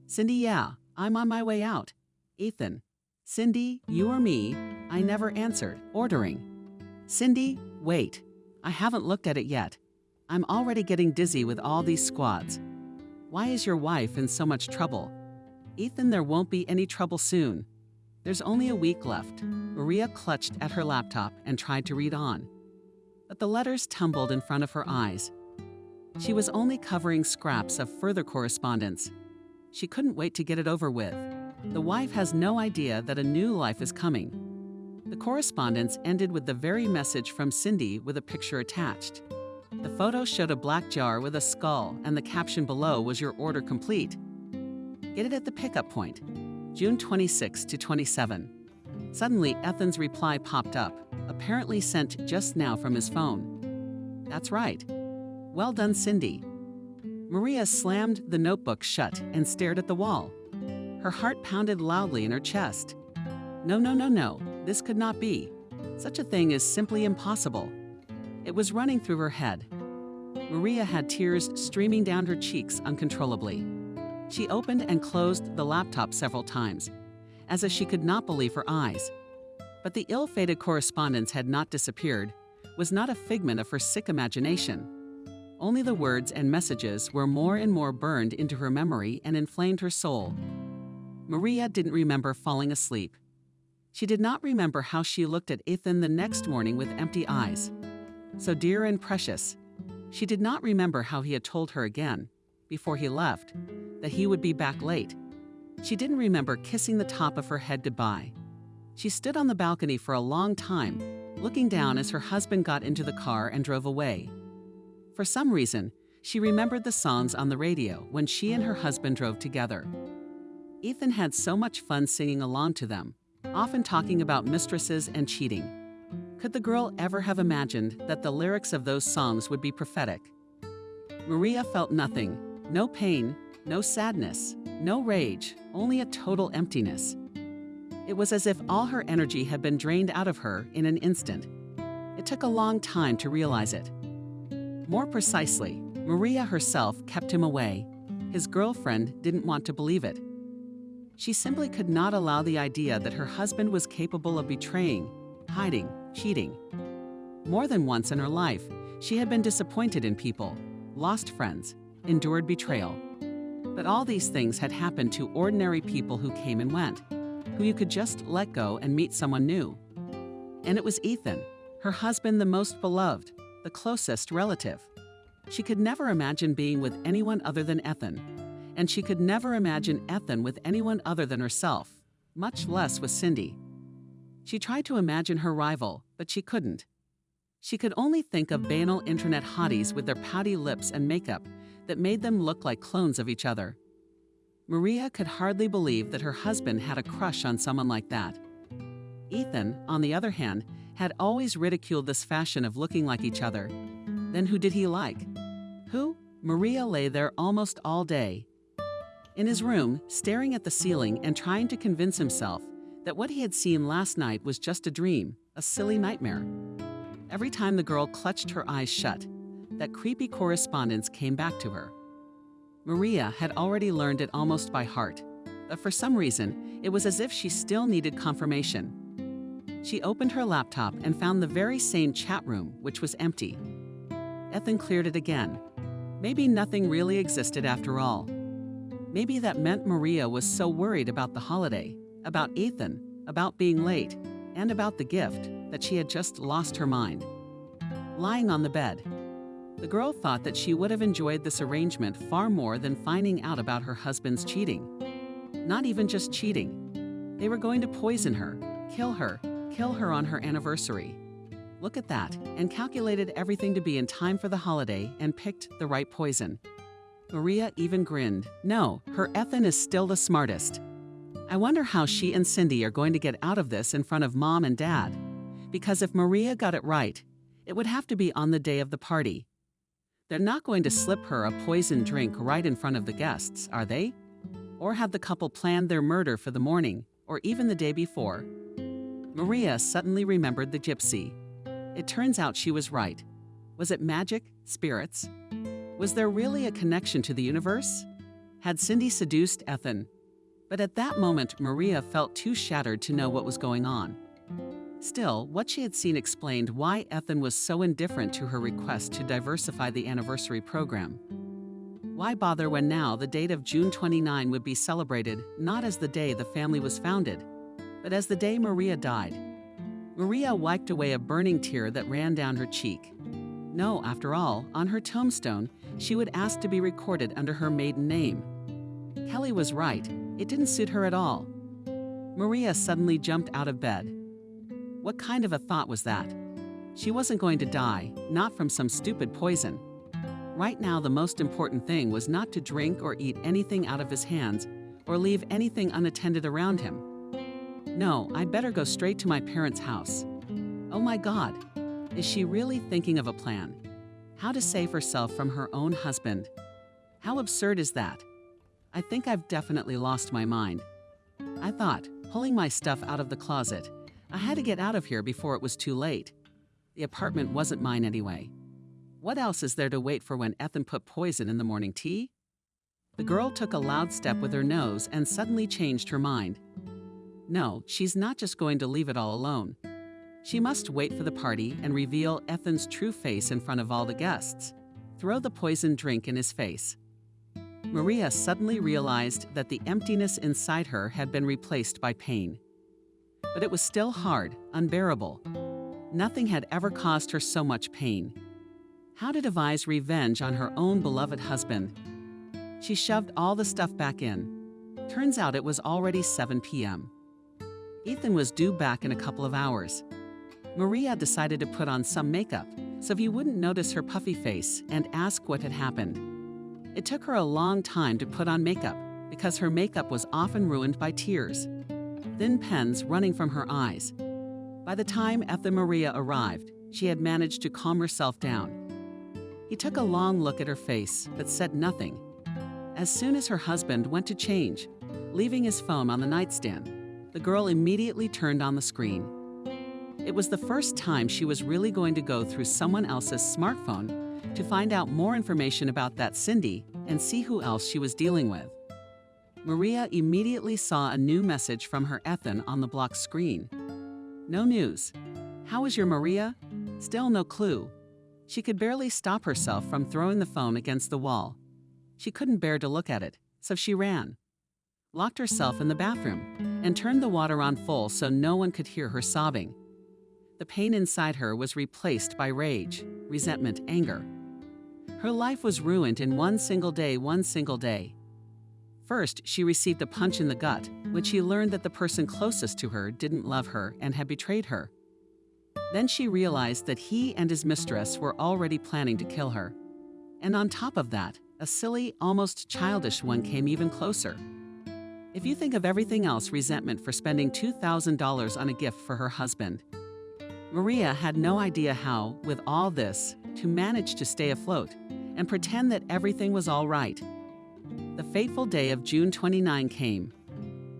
Cindy, yeah, I'm on my way out. Ethan, Cindy, you or me? I never answered. Ordering. Cindy, wait. I haven't looked at it yet. I'm already getting dizzy with all these squads. Why is your wife in so much trouble? Ethan, there won't be any trouble soon. There's only a week left. Maria clutched at her laptop and tried to read on. But the letters tumbled in front of her eyes. She was only covering scraps of further correspondence. She couldn't wait to get it over with. The wife has no idea that a new life is coming. The correspondence ended with the very message from Cindy with a picture attached. The photo showed a black jar with a skull, and the caption below was "Your order complete. Get it at the pickup point. June 26 to 27. Suddenly, Ethan's reply popped up, apparently sent just now from his phone. That's right. Well done, Cindy. Maria slammed the notebook shut and stared at the wall. Her heart pounded loudly in her chest. No, no, no, no. This could not be. Such a thing is simply impossible. It was running through her head. Maria had tears streaming down her cheeks uncontrollably. She opened and closed the laptop several times, as if she could not believe her eyes. But the ill-fated correspondence had not disappeared, was not a figment of her sick imagination. Only the words and messages were more and more burned into her memory and inflamed her soul. Maria didn't remember falling asleep. She did not remember how she looked at Ethan the next morning with empty eyes. So dear and precious. She did not remember how he had told her again, before he left, that he would be back late. She didn't remember kissing the top of her head goodbye. She stood on the balcony for a long time, looking down as her husband got into the car and drove away. For some reason, she remembered the songs on the radio when she and her husband drove together. Ethan had so much fun singing along to them, often talking about mistresses and cheating. Could the girl ever have imagined that the lyrics of those songs would be prophetic? Maria felt nothing, no pain, no sadness, no rage, only a total emptiness. It was as if all her energy had been drained out of her in an instant. It took a long time to realize it. More precisely, Maria herself kept him away. His girlfriend didn't want to believe it. She simply could not allow the idea that her husband was capable of betraying, hiding, cheating. More than once in her life, she had been disappointed in people, lost friends, endured betrayal. But all these things had happened to ordinary people who came and went, who you could just let go and meet someone new. And it was Ethan, her husband, the most beloved, the closest relative. She could never imagine being with anyone other than Ethan, and she could never imagine Ethan with anyone other than herself, much less with Cindy. She tried to imagine her rival, but she couldn't. She could only think of banal internet hotties with their pouty lips and makeup that made them look like clones of each other. Maria could hardly believe that her husband had a crush on someone like that. Ethan, on the other hand, had always ridiculed this fashion of looking like each other. Then who did he like? Who? Maria lay there almost all day. In his room, staring at the ceiling and trying to convince himself that what he had seen last night was just a dream, a silly nightmare. Every time the girl clutched her eyes shut, that creepy correspondence came back to her. Maria had already learned it almost by heart, but for some reason, it was as if she still needed confirmation. She opened her laptop and found the very same chat room, which was empty. Ethan cleared it again. Maybe nothing really existed after all. Maybe that meant Maria was so worried about the holiday, about Ethan, about being late, and about the gift, that she had just lost her mind. Lying on the bed, the girl thought that she would have enjoyed this arrangement far more than finding out about her husband's cheating. Not even just cheating. They were going to poison her, kill her on her anniversary. Look at that, and calculated everything to be in time for the holiday and picked the right poison. Maria even grinned. No, her Ethan is still the smartest. I wonder how she and Cindy are going to get out of this in front of Mom and Dad. Because if Maria got it right, it would have to be on the day of the party. They're not going to slip her a poisoned drink right in front of the guests, are they? Or had the couple planned their murder for the morning, or even the day before? Maria suddenly remembered the gypsy. It turns out she was right. Was it magic? Spirits? Was there really a connection to the universe? Had Cindy seduced Ethan? But at that moment, Maria felt too shattered to know what was going on. Still, what she had seen explained why Ethan was so indifferent to her request to diversify the anniversary program. Why bother when now the date of June 29 would be celebrated not as the day the family was founded, but as the day Maria died? Maria wiped away a burning tear that ran down her cheek. No, after all, on her tombstone, she would ask to be recorded under her maiden name. Kelly was right. It didn't suit her at all. Maria suddenly jumped out of bed. What kind of a thought was that? She wasn't going to die, not from some stupid poison. Right now, the most important thing was not to drink or eat anything out of his hands or leave anything unattended around him. No, I'd better go straight to my parents' house. Oh my God, is she really thinking of a plan? How to save herself from her own husband? How absurd is that? I think I've definitely lost my mind. I thought, pulling my stuff out of the closet, I had to get out of here before it was too late. The apartment wasn't mine anyway. What else is there to wait for when Ethan put poison in the morning tea? The girl took a loud step with her nose and suddenly changed her mind. No, she's not just going to leave it all alone. She must wait for the party and reveal Ethan's true face in front of all the guests. Throw the poisoned drink in his face. Maria suddenly realized that the emptiness inside her had been replaced by pain. But it was still hard, unbearable. Nothing had ever caused her so much pain. How to devise revenge on her own beloved husband? She shoved all the stuff back in. Turns out it was already 7 p.m. Ethan was due back in a couple of hours. Maria decided to put on some makeup so he wouldn't notice her puffy face and ask what had happened. It took her a long time to put on makeup because her makeup was often ruined by tears, thin pens running from her eyes. By the time Ethan Maria arrived, she had managed to calm herself down. He took a long look at her face, but said nothing. As soon as her husband went to change, leaving his phone on the nightstand, the girl immediately turned on the screen. It was the first time she was really going to go through someone else's smartphone to find out more information about that Cindy and see who else she was dealing with. Maria immediately saw a new message from her Ethan on the block screen. No news. How is your Maria? Still no clue. She could barely stop herself from throwing the phone against the wall. She couldn't bear to look at it, so she ran, locked herself in the bathroom, and turned the water on full so no one could hear her sobbing. The pain inside her was replaced by rage, resentment, anger. Her life was ruined in one single day. First, she received a punch in the gut when she learned that the person closest to her didn't love her and had betrayed her. Then she realized that he and his mistress were already planning to kill her. And on top of that, a silly, almost childish one came even closer. If you think of everything else, resentment for spending $2,000 on a gift for her husband. Maria had no idea how, with all this, to manage to stay afloat and pretend that everything was all right. The fateful day of June 29 came.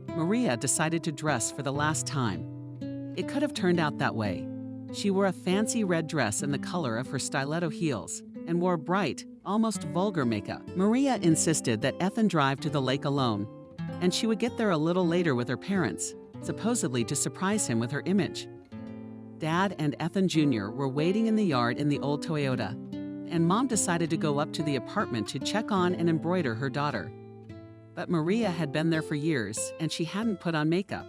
Maria decided to dress for the last time. It could have turned out that way. She wore a fancy red dress in the color of her stiletto heels and wore bright, almost vulgar makeup. Maria insisted that Ethan drive to the lake alone, and she would get there a little later with her parents, supposedly to surprise him with her image. Dad and Ethan Jr. were waiting in the yard in the old Toyota, and Mom decided to go up to the apartment to check on and embroider her daughter. But Maria had been there for years, and she hadn't put on makeup.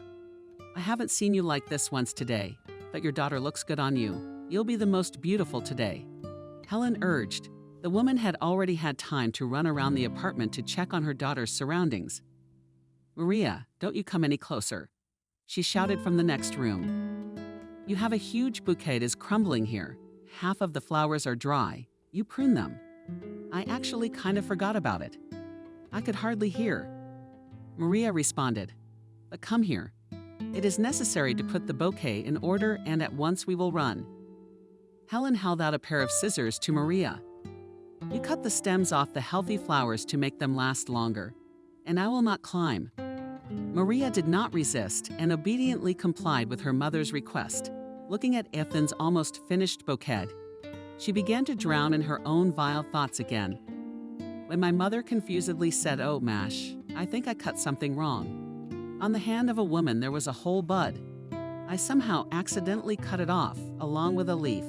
I haven't seen you like this once today, but your daughter looks good on you. You'll be the most beautiful today, Helen urged. The woman had already had time to run around the apartment to check on her daughter's surroundings. Maria, don't you come any closer, she shouted from the next room. You have a huge bouquet is crumbling here. Half of the flowers are dry. You prune them. I actually kind of forgot about it. I could hardly hear. Maria responded, but come here. It is necessary to put the bouquet in order, and at once we will run. Helen held out a pair of scissors to Maria. You cut the stems off the healthy flowers to make them last longer, and I will not climb." Maria did not resist and obediently complied with her mother's request. Looking at Ethan's almost finished bouquet, she began to drown in her own vile thoughts again. When my mother confusedly said, "Oh, Mash, I think I cut something wrong. On the hand of a woman there was a whole bud. I somehow accidentally cut it off, along with a leaf.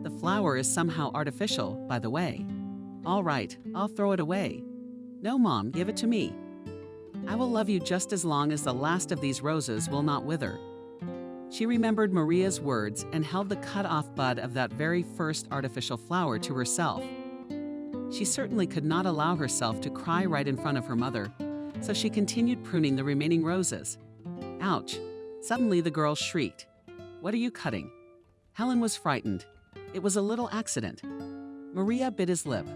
The flower is somehow artificial, by the way. All right, I'll throw it away. No, Mom, give it to me. I will love you just as long as the last of these roses will not wither." She remembered Maria's words and held the cut-off bud of that very first artificial flower to herself. She certainly could not allow herself to cry right in front of her mother, so she continued pruning the remaining roses. Ouch! Suddenly the girl shrieked. "What are you cutting?" Helen was frightened. It was a little accident. Maria bit his lip.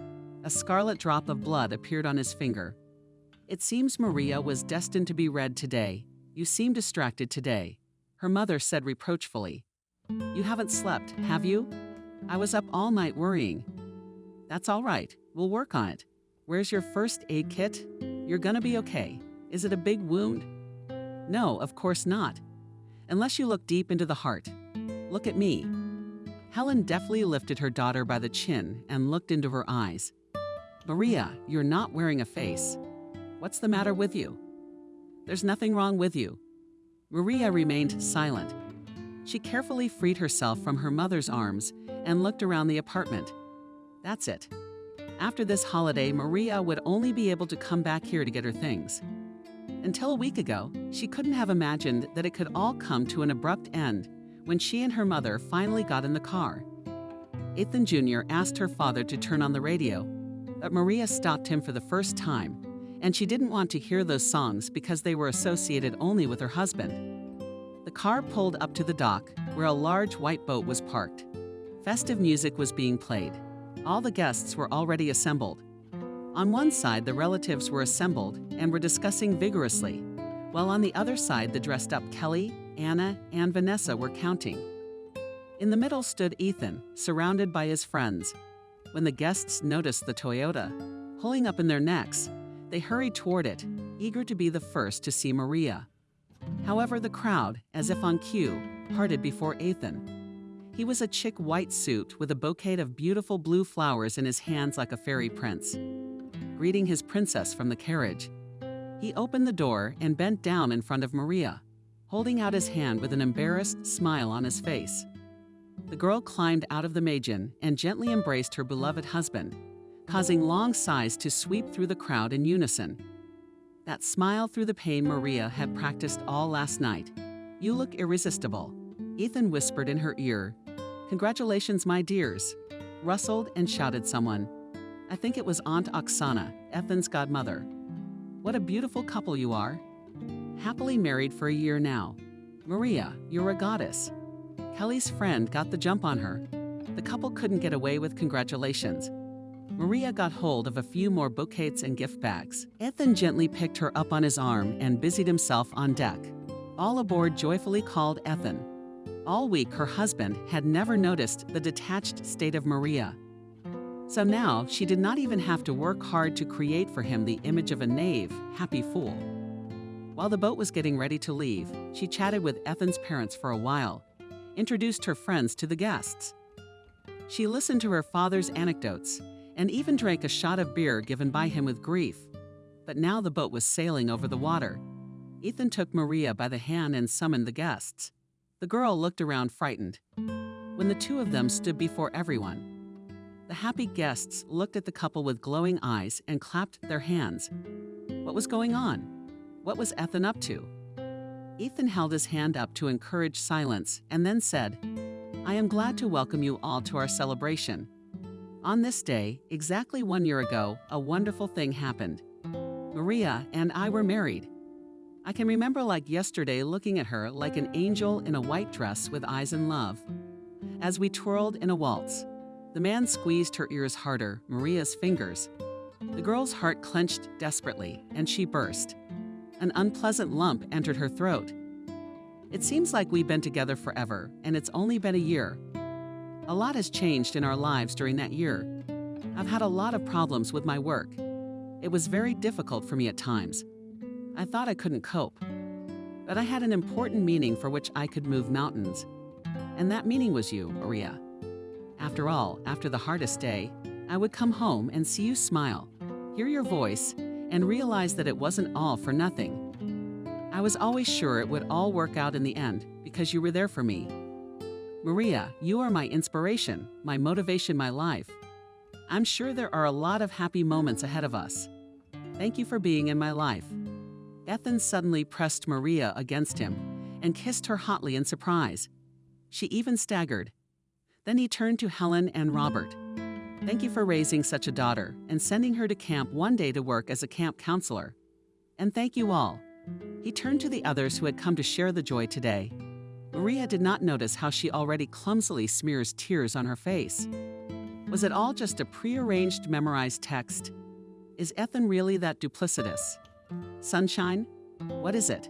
A scarlet drop of blood appeared on his finger. "It seems Maria was destined to be red today. You seem distracted today," her mother said reproachfully. "You haven't slept, have you?" "I was up all night worrying." "That's all right. We'll work on it. Where's your first aid kit? You're gonna be okay. Is it a big wound?" "No, of course not. Unless you look deep into the heart. Look at me." Helen deftly lifted her daughter by the chin and looked into her eyes. "Maria, you're not wearing a face. What's the matter with you?" "There's nothing wrong with you." Maria remained silent. She carefully freed herself from her mother's arms and looked around the apartment. That's it. After this holiday, Maria would only be able to come back here to get her things. Until a week ago, she couldn't have imagined that it could all come to an abrupt end when she and her mother finally got in the car. Ethan Jr. asked her father to turn on the radio, but Maria stopped him for the first time, and she didn't want to hear those songs because they were associated only with her husband. The car pulled up to the dock, where a large white boat was parked. Festive music was being played. All the guests were already assembled. On one side, the relatives were assembled and were discussing vigorously, while on the other side, the dressed-up Kelly, Anna, and Vanessa were counting. In the middle stood Ethan, surrounded by his friends. When the guests noticed the Toyota pulling up in their necks, they hurried toward it, eager to be the first to see Maria. However, the crowd, as if on cue, parted before Ethan. He was a chic white suit with a bouquet of beautiful blue flowers in his hands like a fairy prince, greeting his princess from the carriage. He opened the door and bent down in front of Maria, holding out his hand with an embarrassed smile on his face. The girl climbed out of the Majin and gently embraced her beloved husband, causing long sighs to sweep through the crowd in unison. That smile through the pain Maria had practiced all last night. "You look irresistible," Ethan whispered in her ear. "Congratulations, my dears," rustled and shouted someone. I think it was Aunt Oksana, Ethan's godmother. "What a beautiful couple you are. Happily married for a year now. Maria, you're a goddess." Kelly's friend got the jump on her. The couple couldn't get away with congratulations. Maria got hold of a few more bouquets and gift bags. Ethan gently picked her up on his arm and busied himself on deck. All aboard joyfully called Ethan. All week, her husband had never noticed the detached state of Maria. So now, she did not even have to work hard to create for him the image of a knave, happy fool. While the boat was getting ready to leave, she chatted with Ethan's parents for a while, introduced her friends to the guests. She listened to her father's anecdotes and even drank a shot of beer given by him with grief. But now the boat was sailing over the water. Ethan took Maria by the hand and summoned the guests. The girl looked around frightened. When the two of them stood before everyone, the happy guests looked at the couple with glowing eyes and clapped their hands. What was going on? What was Ethan up to? Ethan held his hand up to encourage silence and then said, "I am glad to welcome you all to our celebration. On this day, exactly 1 year ago, a wonderful thing happened. Maria and I were married. I can remember like yesterday looking at her like an angel in a white dress with eyes in love. As we twirled in a waltz, the man squeezed her ears harder, Maria's fingers. The girl's heart clenched desperately, and she burst. An unpleasant lump entered her throat. It seems like we've been together forever, and it's only been a year. A lot has changed in our lives during that year. I've had a lot of problems with my work. It was very difficult for me at times. I thought I couldn't cope. But I had an important meaning for which I could move mountains. And that meaning was you, Maria. After all, after the hardest day, I would come home and see you smile, hear your voice, and realize that it wasn't all for nothing. I was always sure it would all work out in the end because you were there for me. Maria, you are my inspiration, my motivation, my life. I'm sure there are a lot of happy moments ahead of us. Thank you for being in my life. Ethan suddenly pressed Maria against him and kissed her hotly in surprise. She even staggered. Then he turned to Helen and Robert. Thank you for raising such a daughter and sending her to camp one day to work as a camp counselor. And thank you all. He turned to the others who had come to share the joy today. Maria did not notice how she already clumsily smears tears on her face. Was it all just a prearranged, memorized text? Is Ethan really that duplicitous? Sunshine, what is it?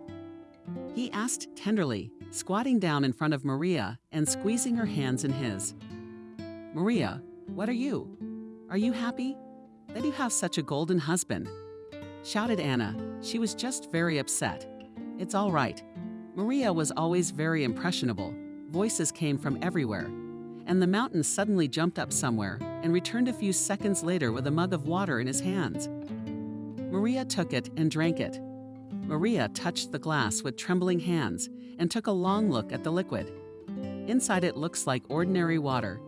He asked tenderly, squatting down in front of Maria and squeezing her hands in his. Maria, what are you? Are you happy? That you have such a golden husband? Shouted Anna. She was just very upset. It's all right. Maria was always very impressionable. Voices came from everywhere. And the mountain suddenly jumped up somewhere and returned a few seconds later with a mug of water in his hands. Maria took it and drank it. Maria touched the glass with trembling hands and took a long look at the liquid. Inside it looks like ordinary water,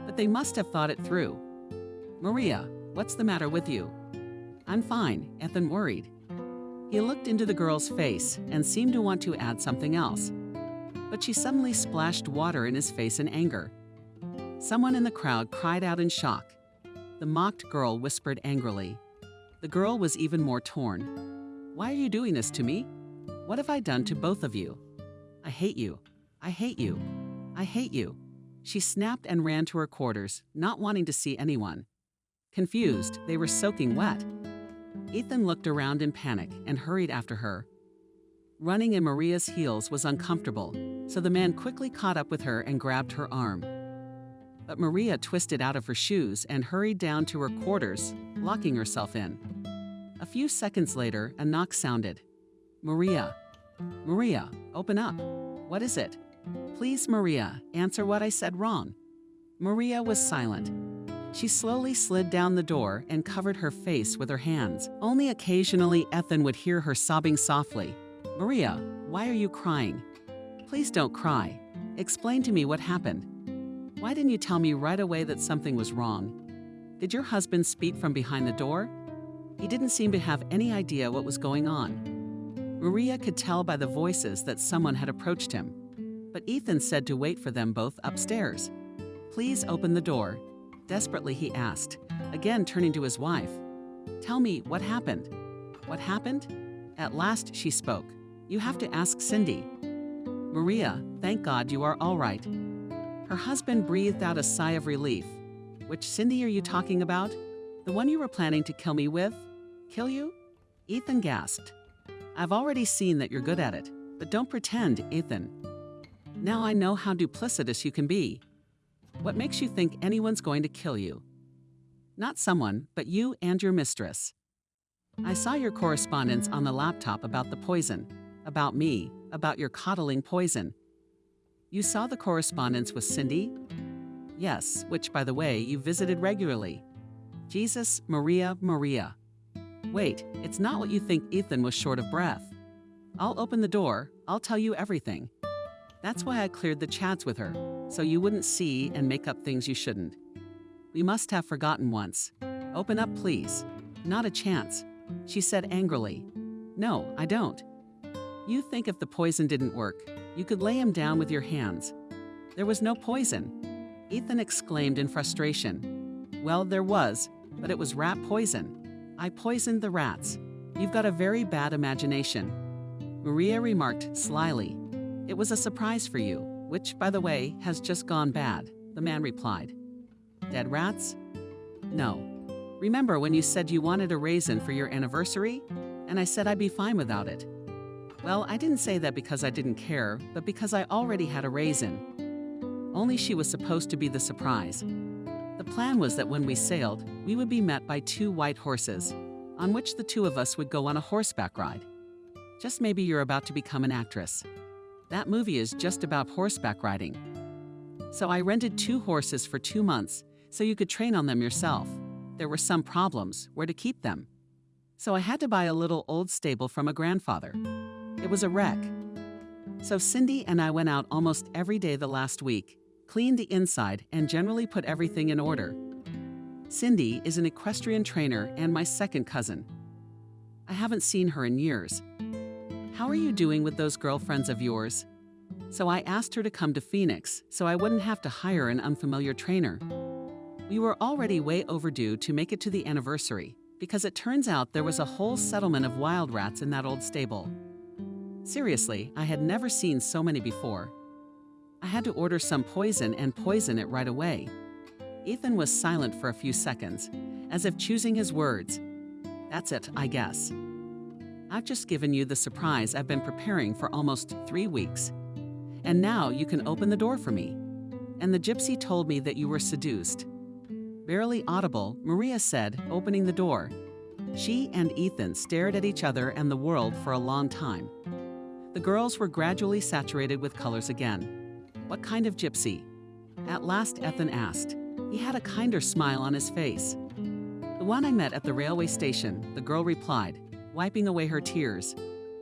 but they must have thought it through. Maria, what's the matter with you? I'm fine, Ethan worried. He looked into the girl's face and seemed to want to add something else, but she suddenly splashed water in his face in anger. Someone in the crowd cried out in shock. The mocked girl whispered angrily. The girl was even more torn. Why are you doing this to me? What have I done to both of you? I hate you. I hate you. I hate you. She snapped and ran to her quarters, not wanting to see anyone. Confused, they were soaking wet. Ethan looked around in panic and hurried after her. Running in Maria's heels was uncomfortable, so the man quickly caught up with her and grabbed her arm. But Maria twisted out of her shoes and hurried down to her quarters, locking herself in. A few seconds later, a knock sounded. Maria. Maria, open up. What is it? Please, Maria, answer what I said wrong. Maria was silent. She slowly slid down the door and covered her face with her hands. Only occasionally Ethan would hear her sobbing softly. Maria, why are you crying? Please don't cry. Explain to me what happened. Why didn't you tell me right away that something was wrong? Did your husband speak from behind the door? He didn't seem to have any idea what was going on. Maria could tell by the voices that someone had approached him, but Ethan said to wait for them both upstairs. Please open the door. Desperately he asked, again turning to his wife. Tell me, what happened? What happened? At last she spoke. You have to ask Cindy. Maria, thank God you are all right. Her husband breathed out a sigh of relief. Which Cindy are you talking about? The one you were planning to kill me with? Kill you? Ethan gasped. I've already seen that you're good at it, but don't pretend, Ethan. Now I know how duplicitous you can be. What makes you think anyone's going to kill you? Not someone, but you and your mistress. I saw your correspondence on the laptop about the poison, about me, about your coddling poison. You saw the correspondence with Cindy? Yes, which, by the way, you visited regularly. Jesus, Maria, Maria. Wait, it's not what you think. Ethan was short of breath. I'll open the door. I'll tell you everything. That's why I cleared the chats with her, so you wouldn't see and make up things you shouldn't. We must have forgotten once. Open up, please. Not a chance, she said angrily. No, I don't. You think if the poison didn't work, you could lay him down with your hands. There was no poison, Ethan exclaimed in frustration. Well, there was, but it was rat poison. I poisoned the rats. You've got a very bad imagination. Maria remarked slyly. It was a surprise for you, which, by the way, has just gone bad, the man replied. Dead rats? No. Remember when you said you wanted a raisin for your anniversary? And I said I'd be fine without it. Well, I didn't say that because I didn't care, but because I already had a raisin. Only she was supposed to be the surprise. The plan was that when we sailed, we would be met by 2 white horses, on which the 2 of us would go on a horseback ride. Just maybe you're about to become an actress. That movie is just about horseback riding. So I rented 2 horses for 2 months so you could train on them yourself. There were some problems, where to keep them. So I had to buy a little old stable from a grandfather. It was a wreck. So Cindy and I went out almost every day the last week, cleaned the inside, and generally put everything in order. Cindy is an equestrian trainer and my second cousin. I haven't seen her in years. How are you doing with those girlfriends of yours? So I asked her to come to Phoenix so I wouldn't have to hire an unfamiliar trainer. We were already way overdue to make it to the anniversary because it turns out there was a whole settlement of wild rats in that old stable. Seriously, I had never seen so many before. I had to order some poison and poison it right away. Ethan was silent for a few seconds, as if choosing his words. That's it, I guess. I've just given you the surprise I've been preparing for almost 3 weeks. And now you can open the door for me. And the gypsy told me that you were seduced. Barely audible, Maria said, opening the door. She and Ethan stared at each other and the world for a long time. The girls were gradually saturated with colors again. What kind of gypsy? At last Ethan asked. He had a kinder smile on his face. The one I met at the railway station, the girl replied, wiping away her tears.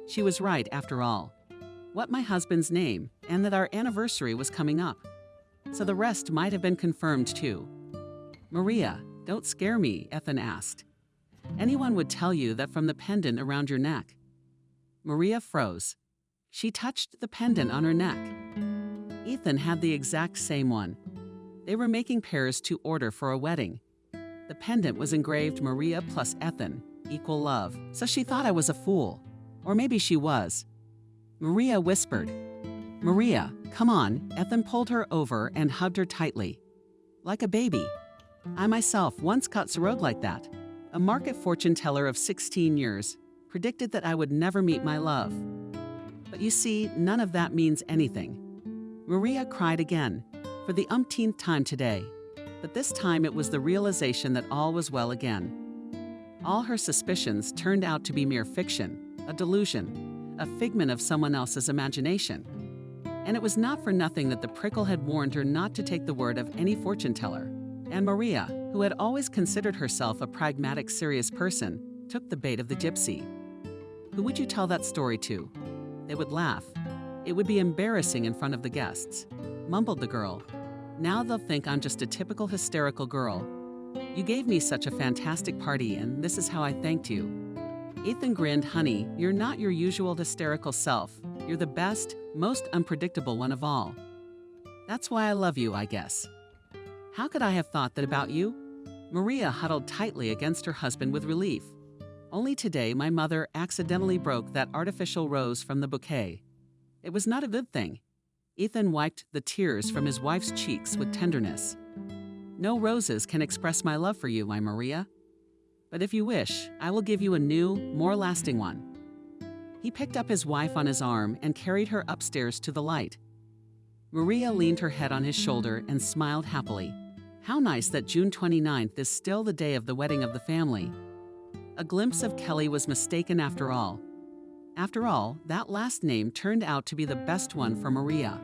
She was right after all. What my husband's name, and that our anniversary was coming up. So the rest might have been confirmed too. Maria, don't scare me, Ethan asked. Anyone would tell you that from the pendant around your neck. Maria froze. She touched the pendant on her neck. Ethan had the exact same one. They were making pairs to order for a wedding. The pendant was engraved Maria plus Ethan, equal love, so she thought I was a fool. Or maybe she was. Maria whispered. Maria, come on. Ethan pulled her over and hugged her tightly. Like a baby. I myself once got Sarod like that. A market fortune teller of 16 years predicted that I would never meet my love. But you see, none of that means anything. Maria cried again, for the umpteenth time today. But this time it was the realization that all was well again. All her suspicions turned out to be mere fiction, a delusion, a figment of someone else's imagination. And it was not for nothing that the prickle had warned her not to take the word of any fortune teller. And Maria, who had always considered herself a pragmatic, serious person, took the bait of the gypsy. Who would you tell that story to? They would laugh. It would be embarrassing in front of the guests, mumbled the girl. Now they'll think I'm just a typical hysterical girl. You gave me such a fantastic party, and this is how I thanked you. Ethan grinned. Honey, you're not your usual hysterical self. You're the best, most unpredictable one of all. That's why I love you, I guess. How could I have thought that about you? Maria huddled tightly against her husband with relief. Only today my mother accidentally broke that artificial rose from the bouquet. It was not a good thing. Ethan wiped the tears from his wife's cheeks with tenderness. No roses can express my love for you, my Maria. But if you wish, I will give you a new, more lasting one. He picked up his wife on his arm and carried her upstairs to the light. Maria leaned her head on his shoulder and smiled happily. How nice that June 29th is still the day of the wedding of the family. A glimpse of Kelly was mistaken after all. After all, that last name turned out to be the best one for Maria.